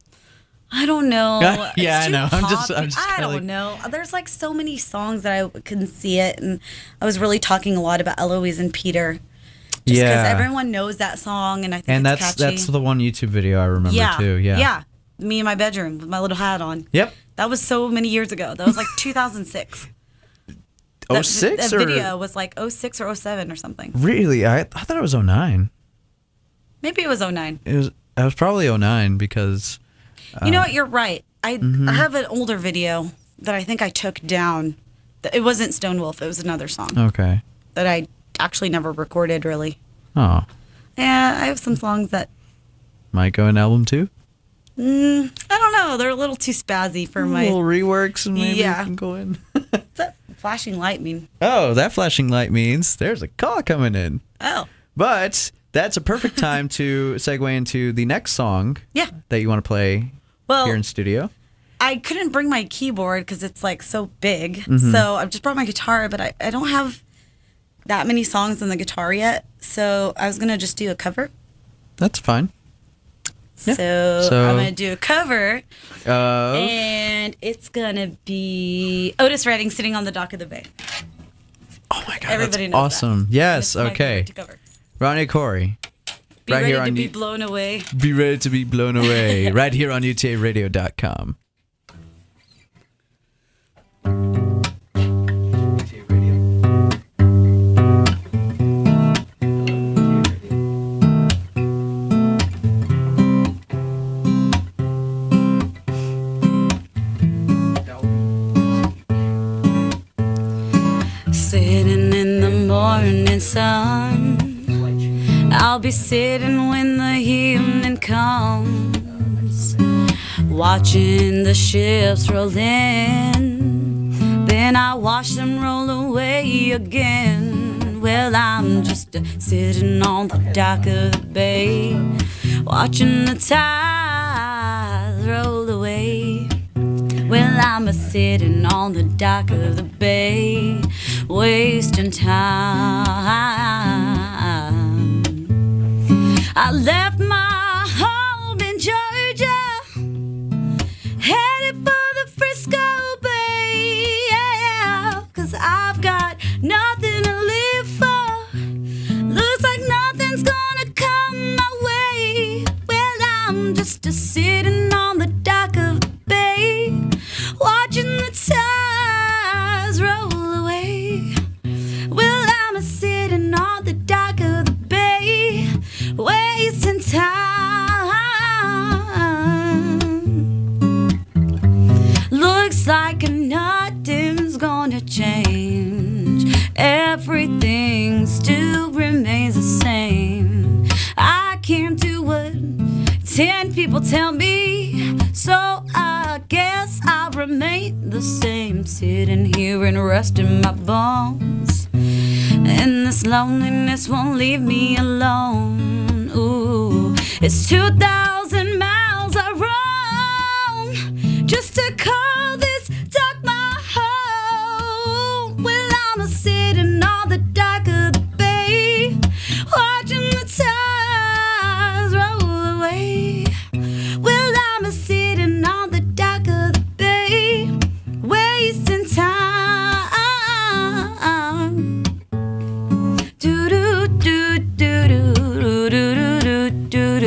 B: I don't know.
A: Yeah, I know. I'm just
B: I don't know. There's like so many songs that I couldn't see it. And I was really talking a lot about Heloise and Peter. Just because everyone knows that song, and I think it's catchy.
A: That's the one YouTube video I remember too.
B: Yeah. Me in my bedroom with my little hat on.
A: Yep.
B: That was so many years ago. That was like 2006.
A: 06
B: that video was like 06 or 07 or something.
A: Really? I thought it was 09.
B: Maybe it was 09.
A: It was probably 09 because.
B: You know what? You're right. I have an older video that I think I took down. It wasn't Stone Wolf. It was another song.
A: Okay.
B: That I actually never recorded, really.
A: Oh.
B: Yeah, I have some songs that
A: might go in album 2.
B: I don't know. They're a little too spazzy for my
A: little reworks, and maybe it can go in.
B: What's that flashing light mean?
A: Oh, that flashing light means there's a call coming in.
B: Oh.
A: But that's a perfect time to segue into the next song.
B: Yeah.
A: That you want to play here in studio.
B: I couldn't bring my keyboard because it's like so big. So I've just brought my guitar, but I don't have that many songs on the guitar yet. So I was going to just do a cover.
A: That's fine. Yeah.
B: So I'm going to do a cover. And it's going to be Otis Redding, Sitting on the Dock of the Bay.
A: Oh my God.
B: Everybody
A: that's
B: knows
A: awesome.
B: that.
A: Yes.
B: It's
A: Okay. Rania Khoury.
B: Be ready to be blown away.
A: Be ready to be blown away. Right here on UTARadio.com.
B: Sitting in the morning sun, I'll be sitting when the evening comes, watching the ships roll in, then I watch them roll away again. Well, I'm just sitting on the dock of the bay, watching the tide roll away. Well, I'm a-sitting on the dock of the bay, wasting time. I left my home in Georgia, headed for the Frisco Bay, yeah, 'cause I've got nothing to live for. Looks like nothing's gonna come my way. Well, I'm just a-sitting on the dock of the bay, watching the tides roll away. Well, I'm a-sitting on the dock of the bay, wasting time. Looks like nothing's gonna change. Everything still remains the same. I can't do what 10 people tell me, so I guess I'll remain the same, sitting here and resting my bones. And this loneliness won't leave me alone. Ooh, it's 2,000 miles I roam just to call this dock my home. Well, I'm a-sitting on the dock of the bay, watching the tides roll away. Well, I'm a-sitting on the dock of the bay, wasting time. Do do do do do do do do do do do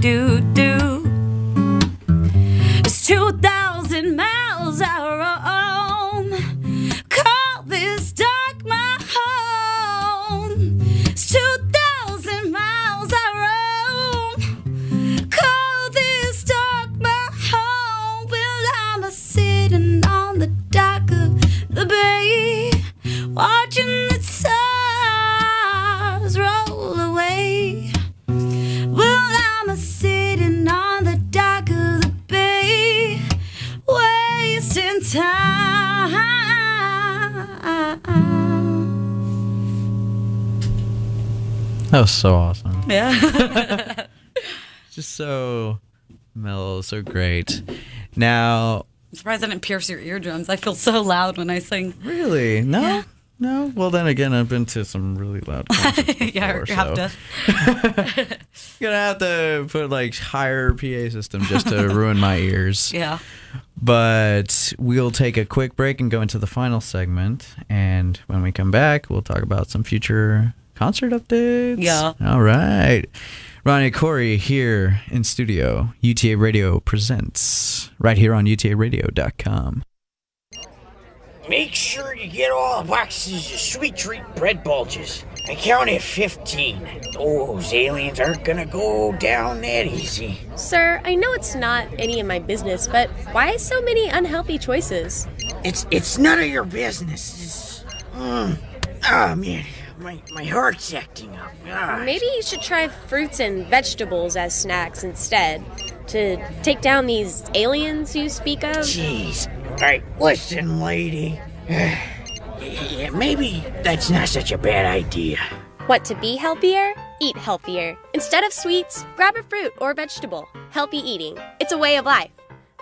B: do do. It's 2,000 miles I roam. Call this dock my home. It's 2,000 miles I roam. Call this dock my home. Well, I'm a-sitting on the dock of the bay, watching the tides roll away. Well, I'm a-sitting on the dock of the bay, wasting time.
A: That was so awesome.
B: Yeah.
A: Just so mellow, so great. Now,
B: I'm surprised I didn't pierce your eardrums. I feel so loud when I sing.
A: really? No?
B: Yeah.
A: No? Well, then again, I've been to some really loud concerts
B: Yeah,
A: before,
B: you have
A: so.
B: to.
A: Gonna have to put like higher PA system just to ruin my ears.
B: Yeah.
A: But we'll take a quick break and go into the final segment. And when we come back, we'll talk about some future concert updates.
B: Yeah.
A: All right. Rania Khoury here in studio. UTA Radio presents right here on utaradio.com.
R: Make sure you get all the boxes of sweet treat bread bulges. I counted 15. Those aliens aren't gonna go down that easy.
S: Sir, I know it's not any of my business, but why so many unhealthy choices?
R: It's none of your business. Oh man, my heart's acting up.
S: Maybe you should try fruits and vegetables as snacks instead to take down these aliens you speak of.
R: Jeez. Alright, listen, lady. Yeah, maybe that's not such a bad idea.
S: What, to be healthier? Eat healthier. Instead of sweets, grab a fruit or vegetable. Healthy eating. It's a way of life.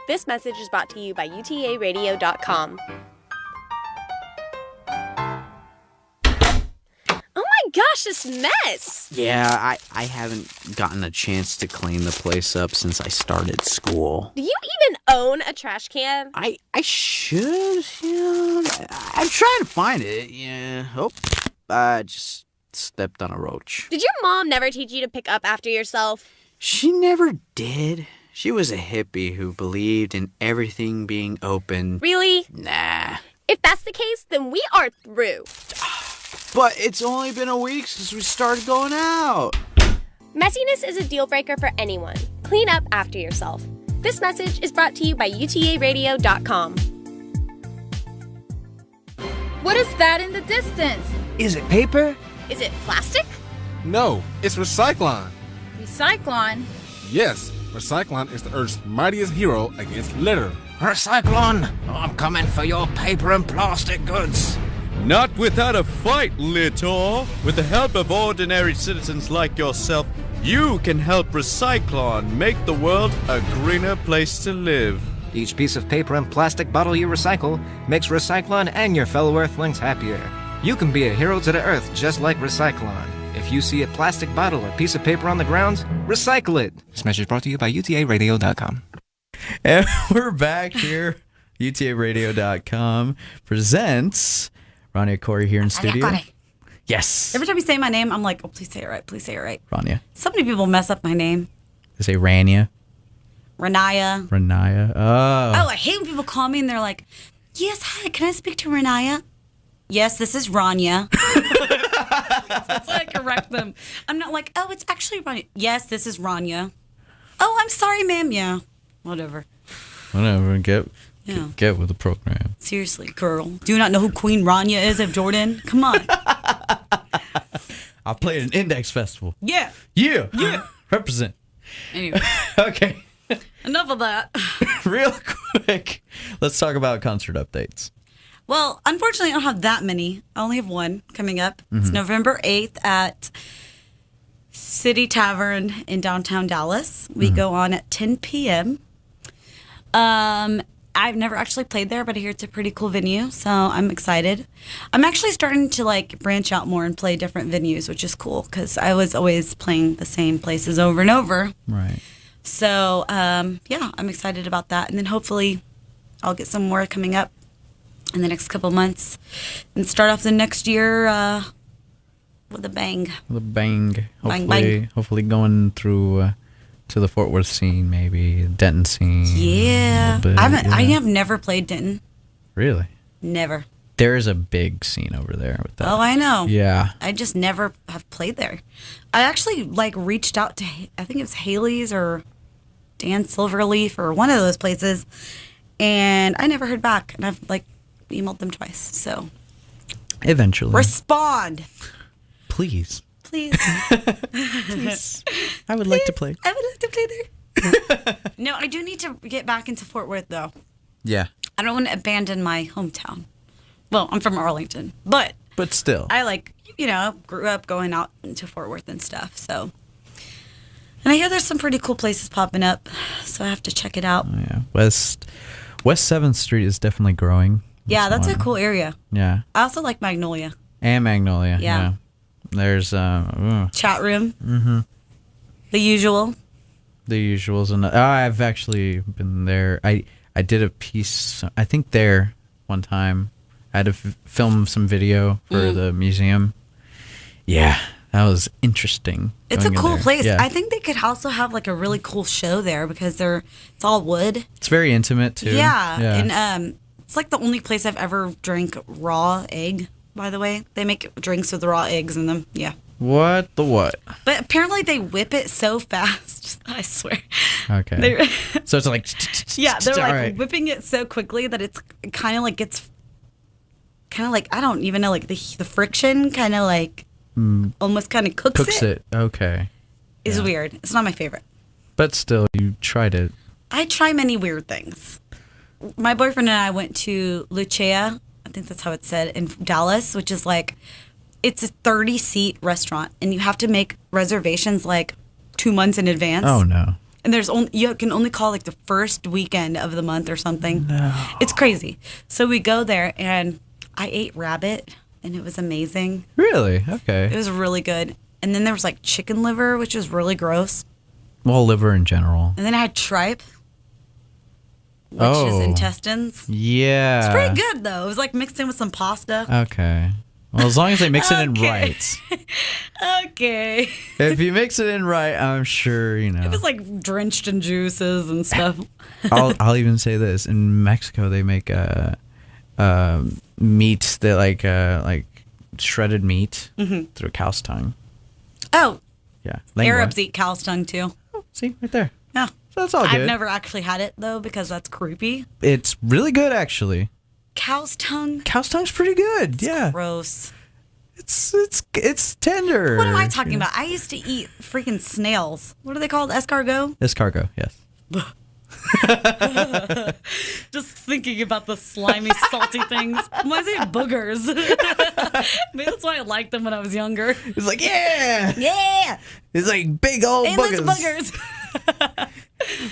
S: This message is brought to you by UTARadio.com. Oh my gosh, this mess!
P: Yeah, I haven't gotten a chance to clean the place up since I started school.
S: Do you even own a trash can?
P: I should, I'm trying to find it, yeah. Oh, I just stepped on a roach.
S: Did your mom never teach you to pick up after yourself?
P: She never did. She was a hippie who believed in everything being open.
S: Really?
P: Nah.
S: If that's the case, then we are through.
P: But it's only been a week since we started going out.
S: Messiness is a deal breaker for anyone. Clean up after yourself. This message is brought to you by UTARadio.com.
E: What is that in the distance?
N: Is it paper?
S: Is it plastic?
T: No, it's Recyclon.
E: Recyclon?
T: Yes, Recyclon is the Earth's mightiest hero against litter.
R: Recyclon, I'm coming for your paper and plastic goods.
P: Not without a fight, little. With the help of ordinary citizens like yourself, you can help Recyclon make the world a greener place to live.
N: Each piece of paper and plastic bottle you recycle makes Recyclon and your fellow Earthlings happier. You can be a hero to the Earth just like Recyclon. If you see a plastic bottle or piece of paper on the ground, recycle it. This message brought to you by UTARadio.com.
A: And we're back here. UTARadio.com presents Rania Khoury here in studio. Yes.
B: Every time you say my name, I'm like, oh, please say it right. Please say it right.
A: Rania.
B: So many people mess up my name.
A: They say Rania.
B: Rania.
A: Oh,
B: I hate when people call me and they're like, yes, hi, can I speak to Rania? Yes, this is Rania. That's why I correct them. I'm not like, oh, it's actually Rania. Yes, this is Rania. Oh, I'm sorry, ma'am. Yeah, whatever.
A: Get with the program.
B: Seriously, girl. Do you not know who Queen Rania is of Jordan? Come on.
A: I played an index festival.
B: Yeah.
A: Yeah. Represent.
B: Anyway.
A: Okay.
B: Enough of that.
A: Real quick, let's talk about concert updates.
B: Well, unfortunately, I don't have that many. I only have one coming up. It's November 8th at City Tavern in downtown Dallas. We go on at 10 p.m. I've never actually played there, but I hear it's a pretty cool venue, so I'm excited. I'm actually starting to branch out more and play different venues, which is cool because I was always playing the same places over and over.
A: Right.
B: So, I'm excited about that. And then hopefully I'll get some more coming up in the next couple months and start off the next year with a bang.
A: With a bang. Hopefully,
B: Bang.
A: Hopefully going through to the Fort Worth scene, maybe Denton scene.
B: Yeah.
A: Bit,
B: I have never played Denton.
A: Really?
B: Never.
A: There is a big scene over there with that.
B: Oh, I know.
A: Yeah.
B: I just never have played there. I actually reached out to, I think it was Haley's or Dan Silverleaf or one of those places, and I never heard back. And I've emailed them twice. So
A: eventually,
B: respond,
A: please.
B: Please.
A: I would like to play.
B: I would like to play there. No, I do need to get back into Fort Worth though.
A: Yeah.
B: I don't want to abandon my hometown. Well, I'm from Arlington, but
A: still,
B: I grew up going out into Fort Worth and stuff. So. And I hear there's some pretty cool places popping up, so I have to check it out.
A: Oh, yeah, West 7th Street is definitely growing.
B: Yeah, that's a cool area.
A: Yeah.
B: I also like Magnolia.
A: And Magnolia.
B: Yeah.
A: There's
B: chat room.
A: Mm-hmm.
B: The usual.
A: The usuals, and I've actually been there. I did a piece, I think there one time. I had to film some video for the museum. Yeah. That was interesting.
B: It's a cool place.
A: Yeah.
B: I think they could also have a really cool show there because it's all wood.
A: It's very intimate too.
B: Yeah. And it's the only place I've ever drank raw egg, by the way. They make drinks with raw eggs in them. Yeah.
A: What the what?
B: But apparently they whip it so fast. I swear.
A: Okay. So it's
B: yeah, they're
A: right.
B: whipping it so quickly that it's kind of gets kind of I don't even know, the friction kind of almost kind of cooks it.
A: Okay.
B: It's weird. It's not my favorite.
A: But still, you tried it.
B: I try many weird things. My boyfriend and I went to Lucia, I think that's how it's said, in Dallas, which is it's a 30-seat restaurant, and you have to make reservations 2 months in advance.
A: Oh, no.
B: And you can only call the first weekend of the month or something.
A: No.
B: It's crazy. So we go there, and I ate rabbit. And it was amazing.
A: Really? Okay.
B: It was really good. And then there was chicken liver, which was really gross.
A: Well, liver in general.
B: And then I had tripe, which is intestines.
A: Yeah.
B: It's pretty good, though. It was mixed in with some pasta.
A: Okay. Well, as long as they mix it in right.
B: Okay.
A: If you mix it in right, I'm sure,
B: It was drenched in juices and stuff.
A: I'll even say this. In Mexico, they make meat that shredded meat through a cow's tongue.
B: Oh.
A: Yeah. Lengua.
B: Arabs eat cow's tongue, too.
A: Oh, see, right there.
B: Yeah.
A: So that's all good.
B: I've never actually had it, though, because that's creepy.
A: It's really good, actually.
B: Cow's tongue?
A: Cow's tongue's pretty good. Yeah.
B: Gross.
A: It's tender.
B: What am I talking about? I used to eat freaking snails. What are they called? Escargot?
A: Escargot, yes.
B: Just thinking about the slimy, salty things. Why is it boogers? Maybe that's why I liked them when I was younger.
A: It's like, yeah!
B: Yeah!
A: It's like big old
B: Endless
A: boogers.
B: boogers.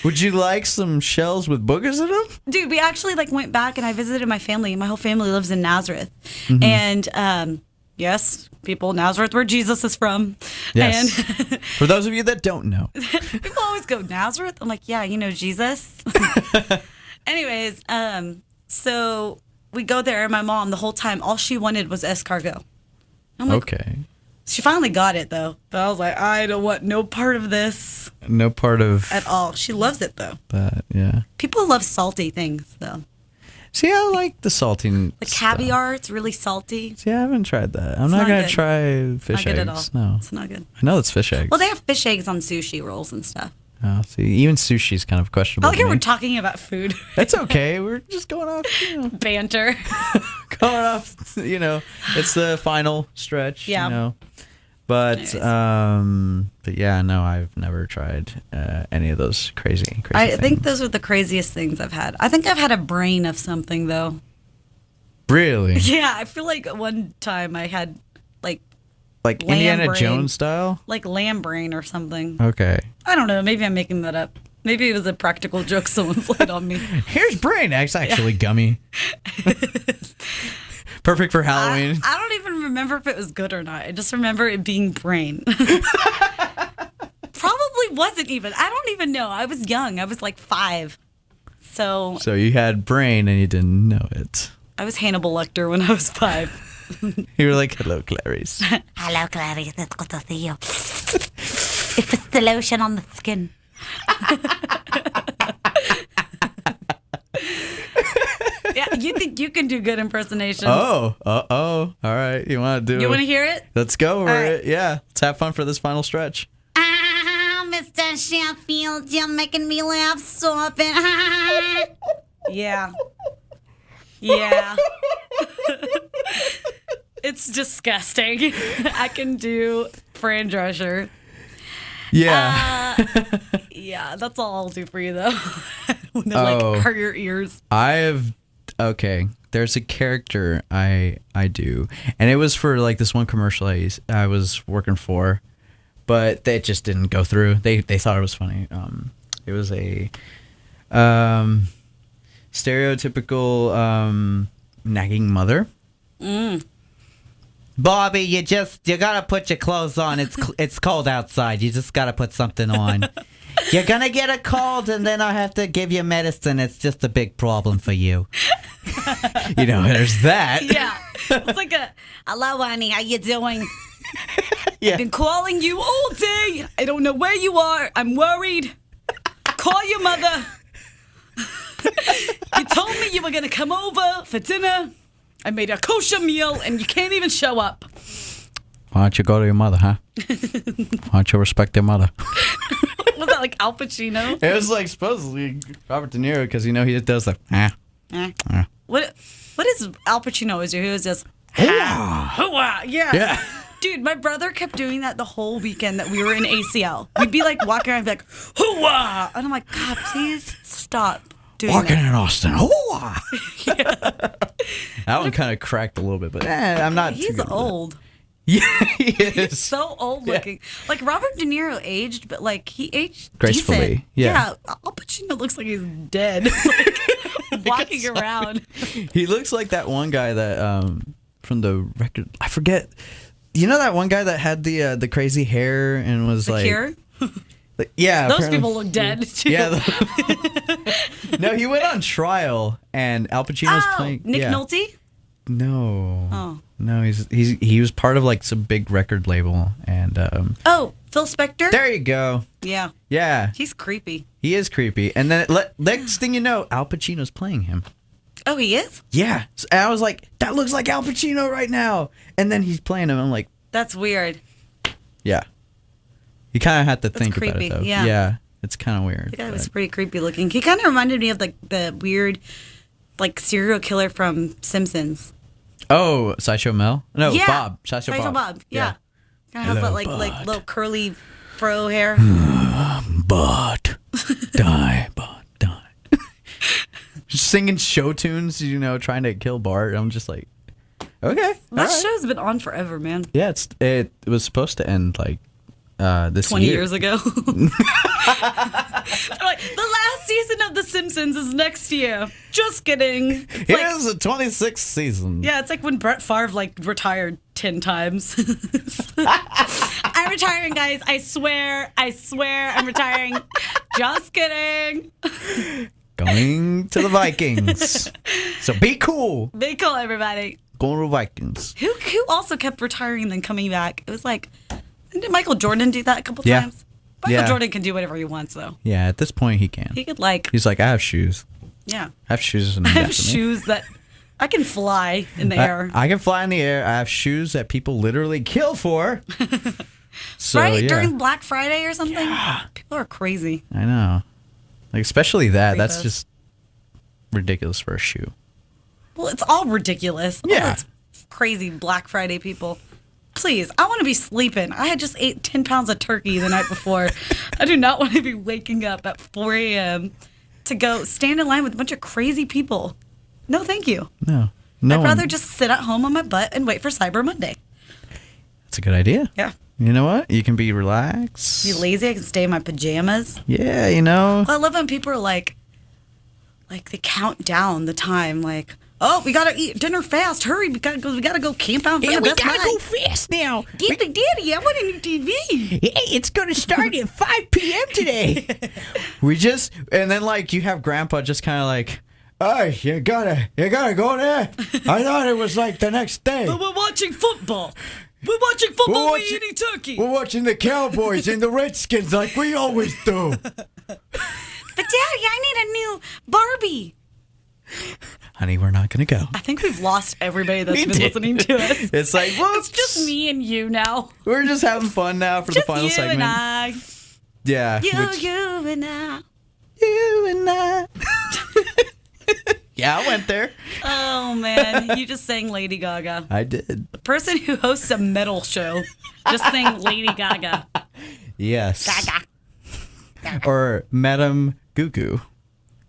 A: Would you like some shells with boogers in them?
B: Dude, we actually went back and I visited my family. My whole family lives in Nazareth.
A: Mm-hmm.
B: And yes, people, Nazareth, where Jesus is from.
A: Yes.
B: And
A: For those of you that don't know.
B: people always go, Nazareth? I'm like, yeah, you know Jesus. Anyways, so we go there and my mom, the whole time, all she wanted was escargot. I'm like,
A: Okay.
B: She finally got it, though. But I was like, I don't want no part of this.
A: No part of
B: At all. She loves it, though.
A: that, yeah.
B: People love salty things, though.
A: See, I like the salty
B: Like caviar, it's really salty.
A: See, I haven't tried that. I'm
B: It's
A: not
B: not
A: going
B: good.
A: to try fish
B: Not
A: eggs.
B: good at all.
A: No.
B: It's not good.
A: I know it's fish eggs.
B: Well, they have fish eggs on sushi rolls and stuff.
A: Oh, see, even sushi's kind of questionable.
B: I like
A: to
B: how we're
A: me.
B: talking about food.
A: That's okay. We're just going off,
B: Banter.
A: going off, it's the final stretch,
B: Yeah.
A: But yeah, no, I've never tried any of those crazy
B: I
A: things.
B: think those are the craziest things I've had. I think I've had a brain of something, though.
A: Really?
B: Yeah, I feel like one time I had like
A: Like
B: lamb
A: Indiana
B: brain.
A: Jones style?
B: Like lamb brain or something.
A: Okay.
B: I don't know. Maybe I'm making that up. Maybe it was a practical joke someone played on me.
A: Here's brain. It's actually gummy. Perfect for Halloween.
B: I don't even remember if it was good or not. I just remember it being brain. Probably wasn't even. I don't even know. I was young. I was like 5. So
A: You had brain and you didn't know it.
B: I was Hannibal Lecter when I was 5.
A: You were like, hello, Clarice.
B: Hello, Clarice. It's good to see you. If it's the lotion on the skin. Yeah, you think you can do good impersonations?
A: Oh. All right. You want to do
B: You want to hear it?
A: Let's go over
B: All right.
A: it. Yeah. Let's have fun for this final stretch.
B: Mr. Sheffield, you're making me laugh so often. Yeah. Yeah. It's disgusting. I can do Fran Drescher.
A: Yeah.
B: Yeah, that's all I'll do for you, though. When it, hurt your ears.
A: Okay. There's a character I do, and it was for like this one commercial I was working for, but they just didn't go through. They thought it was funny. It was a stereotypical nagging mother. Bobby, you gotta put your clothes on. It's cold outside. You just gotta put something on. You're gonna get a cold, and then I have to give you medicine. It's just a big problem for you. There's that.
B: Yeah. It's like hello, honey, how you doing?
A: Yeah.
B: I've been calling you all day. I don't know where you are. I'm worried. Call your mother. You told me you were going to come over for dinner. I made a kosher meal, and you can't even show up.
A: Why don't you go to your mother, huh? Why don't you respect your mother?
B: Was that like Al Pacino?
A: It was like supposedly Robert De Niro because he does the
B: What is Al Pacino? He was just hoo-ah. Yeah. Dude, my brother kept doing that the whole weekend that we were in ACL. We'd be like walking around and be like, hoo-ah. And I'm like, God, please stop doing
A: Walking
B: that.
A: in Austin. Hoo-ah. That one kind of cracked a little bit, but I'm not.
B: He's
A: too good
B: old.
A: Yeah, he is.
B: He's so old looking. Like Robert De Niro aged, but like he aged
A: Gracefully,
B: decent.
A: yeah.
B: Al Pacino looks like he's dead. Like, walking around.
A: He looks like that one guy that from the record. I forget. You know that one guy that had the crazy hair and was
B: The Cure?
A: Yeah,
B: Those
A: apparently-
B: people look dead too.
A: Yeah. No, he went on trial, and Al Pacino's playing.
B: Nick
A: yeah.
B: Nolte?
A: No.
B: Oh.
A: No, he was part of like some big record label, and
B: Phil Spector?
A: there you go.
B: Yeah.
A: Yeah,
B: He's creepy.
A: he is creepy. And then next thing you know, Al Pacino's playing him.
B: Oh, he is?
A: Yeah, and I was like, that looks like Al Pacino right now. And then he's playing him. I'm like,
B: That's weird.
A: yeah. You kind of have to think
B: creepy,
A: about it though.
B: yeah.
A: Yeah, it's kind of weird.
B: The guy
A: but-
B: was pretty creepy looking. He kind of reminded me of like the weird like serial killer from Simpsons.
A: Oh, Sideshow Mel? No,
B: Yeah.
A: Bob. Sideshow Bob.
B: Yeah. Kind of has
A: Hello,
B: that like little curly fro hair.
A: But die. Just singing show tunes, trying to kill Bart. I'm just like, okay.
B: That show's been on forever, man.
A: Yeah, it was supposed to end like this
B: 20
A: year.
B: years ago. They're like, the last season of The Simpsons is next year. Just kidding. It's
A: Here's the 26th season.
B: Yeah, it's like when Brett Favre retired 10 times. I'm retiring, guys. I swear, I'm retiring. Just kidding.
A: Going to the Vikings. So be cool.
B: Be cool, everybody.
A: Going to the Vikings.
B: Who also kept retiring and then coming back? It was like, did Michael Jordan do that a couple
A: Yeah.
B: times? Michael Jordan can do whatever he wants, though.
A: Yeah, at this point he can.
B: He could
A: He's like, I have shoes.
B: yeah.
A: I have shoes.
B: I have shoes that I can fly in the air.
A: I can fly in the air. I have shoes that people literally kill for. So,
B: right?
A: yeah.
B: During Black Friday or something? People are crazy.
A: I know. Like, especially that. That's
B: Creepos.
A: just ridiculous for a shoe.
B: Well, it's all ridiculous.
A: Yeah.
B: All those crazy Black Friday people. Please, I want to be sleeping. I had just ate 10 pounds of turkey the night before. I do not want to be waking up at 4 a.m. to go stand in line with a bunch of crazy people. No, thank you.
A: No.
B: I'd rather just sit at home on my butt and wait for Cyber Monday.
A: That's a good idea.
B: Yeah.
A: You know what? You can be relaxed.
B: Be lazy. I can stay in my pajamas.
A: Yeah, you know.
B: Well, I love when people are like they count down the time. Like, oh, we gotta eat dinner fast. Hurry, we gotta go camp out.
U: Yeah, we gotta go fast now.
B: Daddy, I want a new TV.
U: Hey, it's gonna start at 5 p.m. today.
A: And then like you have Grandpa just kind of like, hey, you gotta go there. I thought it was like the next day.
B: But we're watching football. We're watching football. We're eating turkey.
A: We're watching the Cowboys and the Redskins like we always do.
B: But Daddy, I need a new Barbie.
A: Honey, we're not gonna go.
B: I think we've lost everybody that's been listening to us.
A: It's like, well,
B: it's just me and you now.
A: We're just having fun now for
B: Just
A: the final
B: you
A: segment.
B: and I.
A: Yeah.
B: You and I.
A: You and I. Yeah, I went there.
B: Oh man, you just sang Lady Gaga.
A: I did.
B: The person who hosts a metal show just sang Lady Gaga.
A: Yes.
B: Gaga.
A: Or Madame Goo Goo.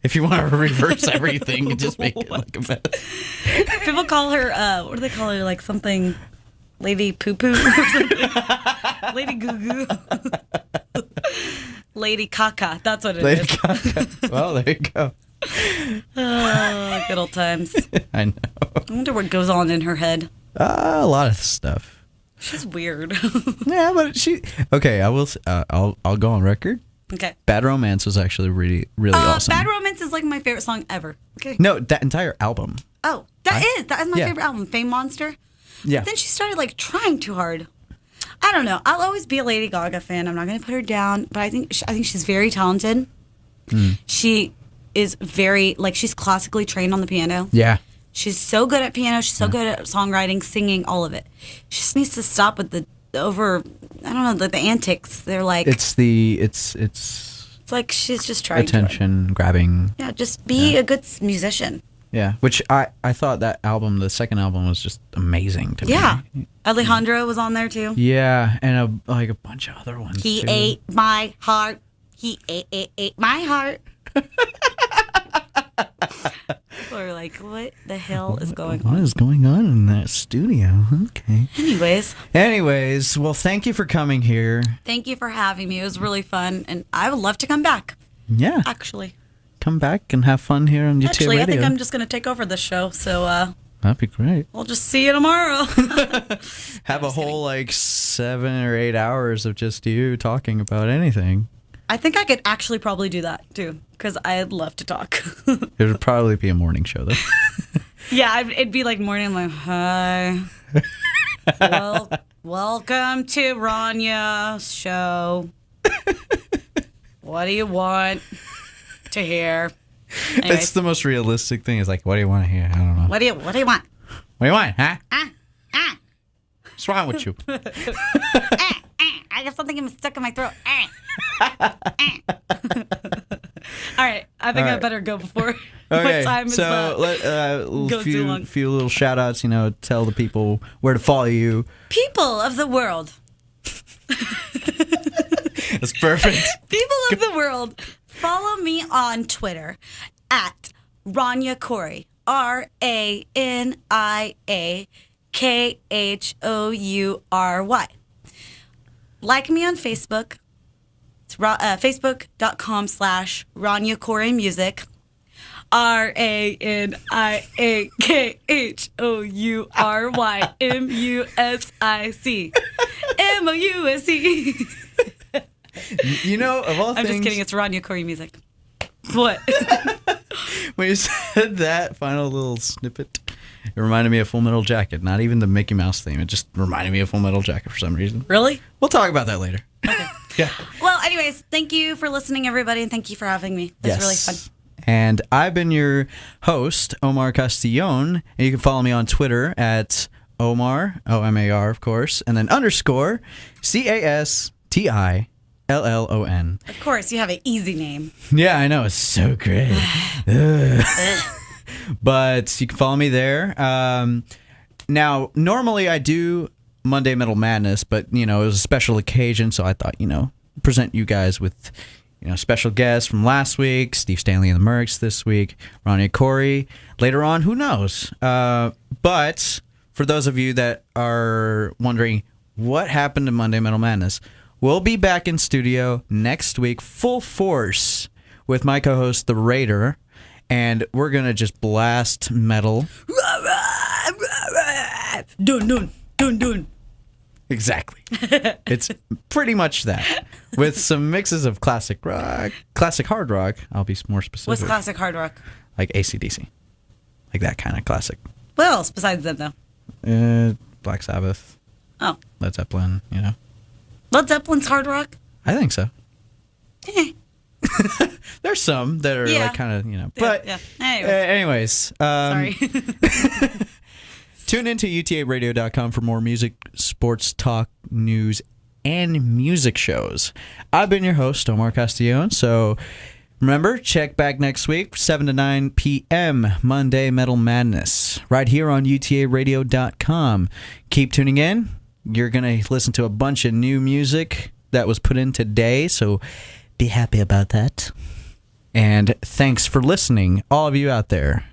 A: If you want to reverse everything and just make it like a meta.
B: People call her, what do they call her? Like something, Lady Poo Poo or something? Lady Goo Goo. Lady Caca. That's what it is.
A: Lady Gaga. Well, there you go.
B: Oh, good old times.
A: I know.
B: I wonder what goes on in her head.
A: A lot of stuff.
B: She's weird.
A: Yeah, but okay, I'll go on record.
B: Okay.
A: Bad Romance was actually really awesome.
B: Bad Romance is like my favorite song ever. Okay.
A: No, that entire album.
B: Oh, that is my
A: yeah.
B: favorite album, Fame Monster.
A: Yeah.
B: But then she started like trying too hard. I don't know. I'll always be a Lady Gaga fan. I'm not going to put her down, but I think she's very talented. She is very she's classically trained on the piano.
A: Yeah.
B: She's so good at piano. She's so good at songwriting, singing, all of it. She just needs to stop with the antics. They're like
A: It's
B: like she's just trying
A: attention grabbing.
B: Yeah, just be a good musician.
A: Yeah, which I thought that album, the second album, was just amazing to me.
B: Yeah. Alejandro was on there too.
A: Yeah, and a bunch of other ones.
B: He
A: too.
B: ate my heart. He ate my heart. People are like, what the hell is going on?
A: What is going on in that studio? Okay.
B: Anyways,
A: well, thank you for coming here.
B: thank you for having me. It was really fun, and I would love to come back.
A: Yeah.
B: Actually,
A: Come back and have fun here on UTA Radio.
B: I think I'm just going to take over the show, so
A: That'd be great.
B: we'll just see you tomorrow.
A: Have a whole 7 or 8 hours of just you talking about anything.
B: I think I could actually probably do that too, because I'd love to talk.
A: It would probably be a morning show though.
B: Yeah, it'd be like morning. I'm like, hi. Welcome to Rania's show. What do you want to hear? Anyways,
A: It's the most realistic thing. It's like, what do you want to hear? I don't know.
B: what do you want?
A: What do you want, huh? What's wrong with you?
B: I got something stuck in my throat. All right, I think I better go before my time is goes too long.
A: Few little shout outs, tell the people where to follow you.
B: People of the world.
A: That's perfect.
B: People of the world, follow me on Twitter at Rania Khoury. RaniaKhoury. Like me on Facebook. It's facebook.com/Rania Khoury Music. RaniaKhoury MUSIC.
A: Of all things...
B: I'm just kidding. It's Rania Khoury Music. What?
A: When you said that final little snippet, it reminded me of Full Metal Jacket. Not even the Mickey Mouse theme. It just reminded me of Full Metal Jacket for some reason.
B: Really?
A: We'll talk about that later.
B: Okay.
A: Yeah.
B: Well, anyways, thank you for listening, everybody, and thank you for having me. It was really fun.
A: And I've been your host, Omar Castillon. And you can follow me on Twitter at Omar, OMAR, of course, and then _ CASTILLON.
B: Of course, you have an easy name.
A: Yeah, I know. It's so great. But you can follow me there. Now, normally I do Monday Metal Madness, but, it was a special occasion, so I thought, present you guys with, special guests from last week, Steve Stanley and the Mercs this week, Rania Khoury. Later on, who knows? But for those of you that are wondering what happened to Monday Metal Madness, we'll be back in studio next week, full force, with my co-host, The Raider, and we're going to just blast metal.
B: Dun, dun, dun, dun.
A: Exactly. It's pretty much that. With some mixes of classic rock, classic hard rock. I'll be more specific.
B: What's classic hard rock?
A: Like AC/DC. Like that kind of classic.
B: What else besides them, though?
A: Black Sabbath.
B: Oh.
A: Led Zeppelin,
B: Led Zeppelin's hard rock?
A: I think so. There's some that are like kind of, But anyways.
B: Sorry.
A: Tune into UTARadio.com for more music, sports, talk, news, and music shows. I've been your host, Omar Castillon. So remember, check back next week, 7 to 9 p.m., Monday Metal Madness, right here on UTARadio.com. Keep tuning in. You're going to listen to a bunch of new music that was put in today, so be happy about that. And thanks for listening, all of you out there.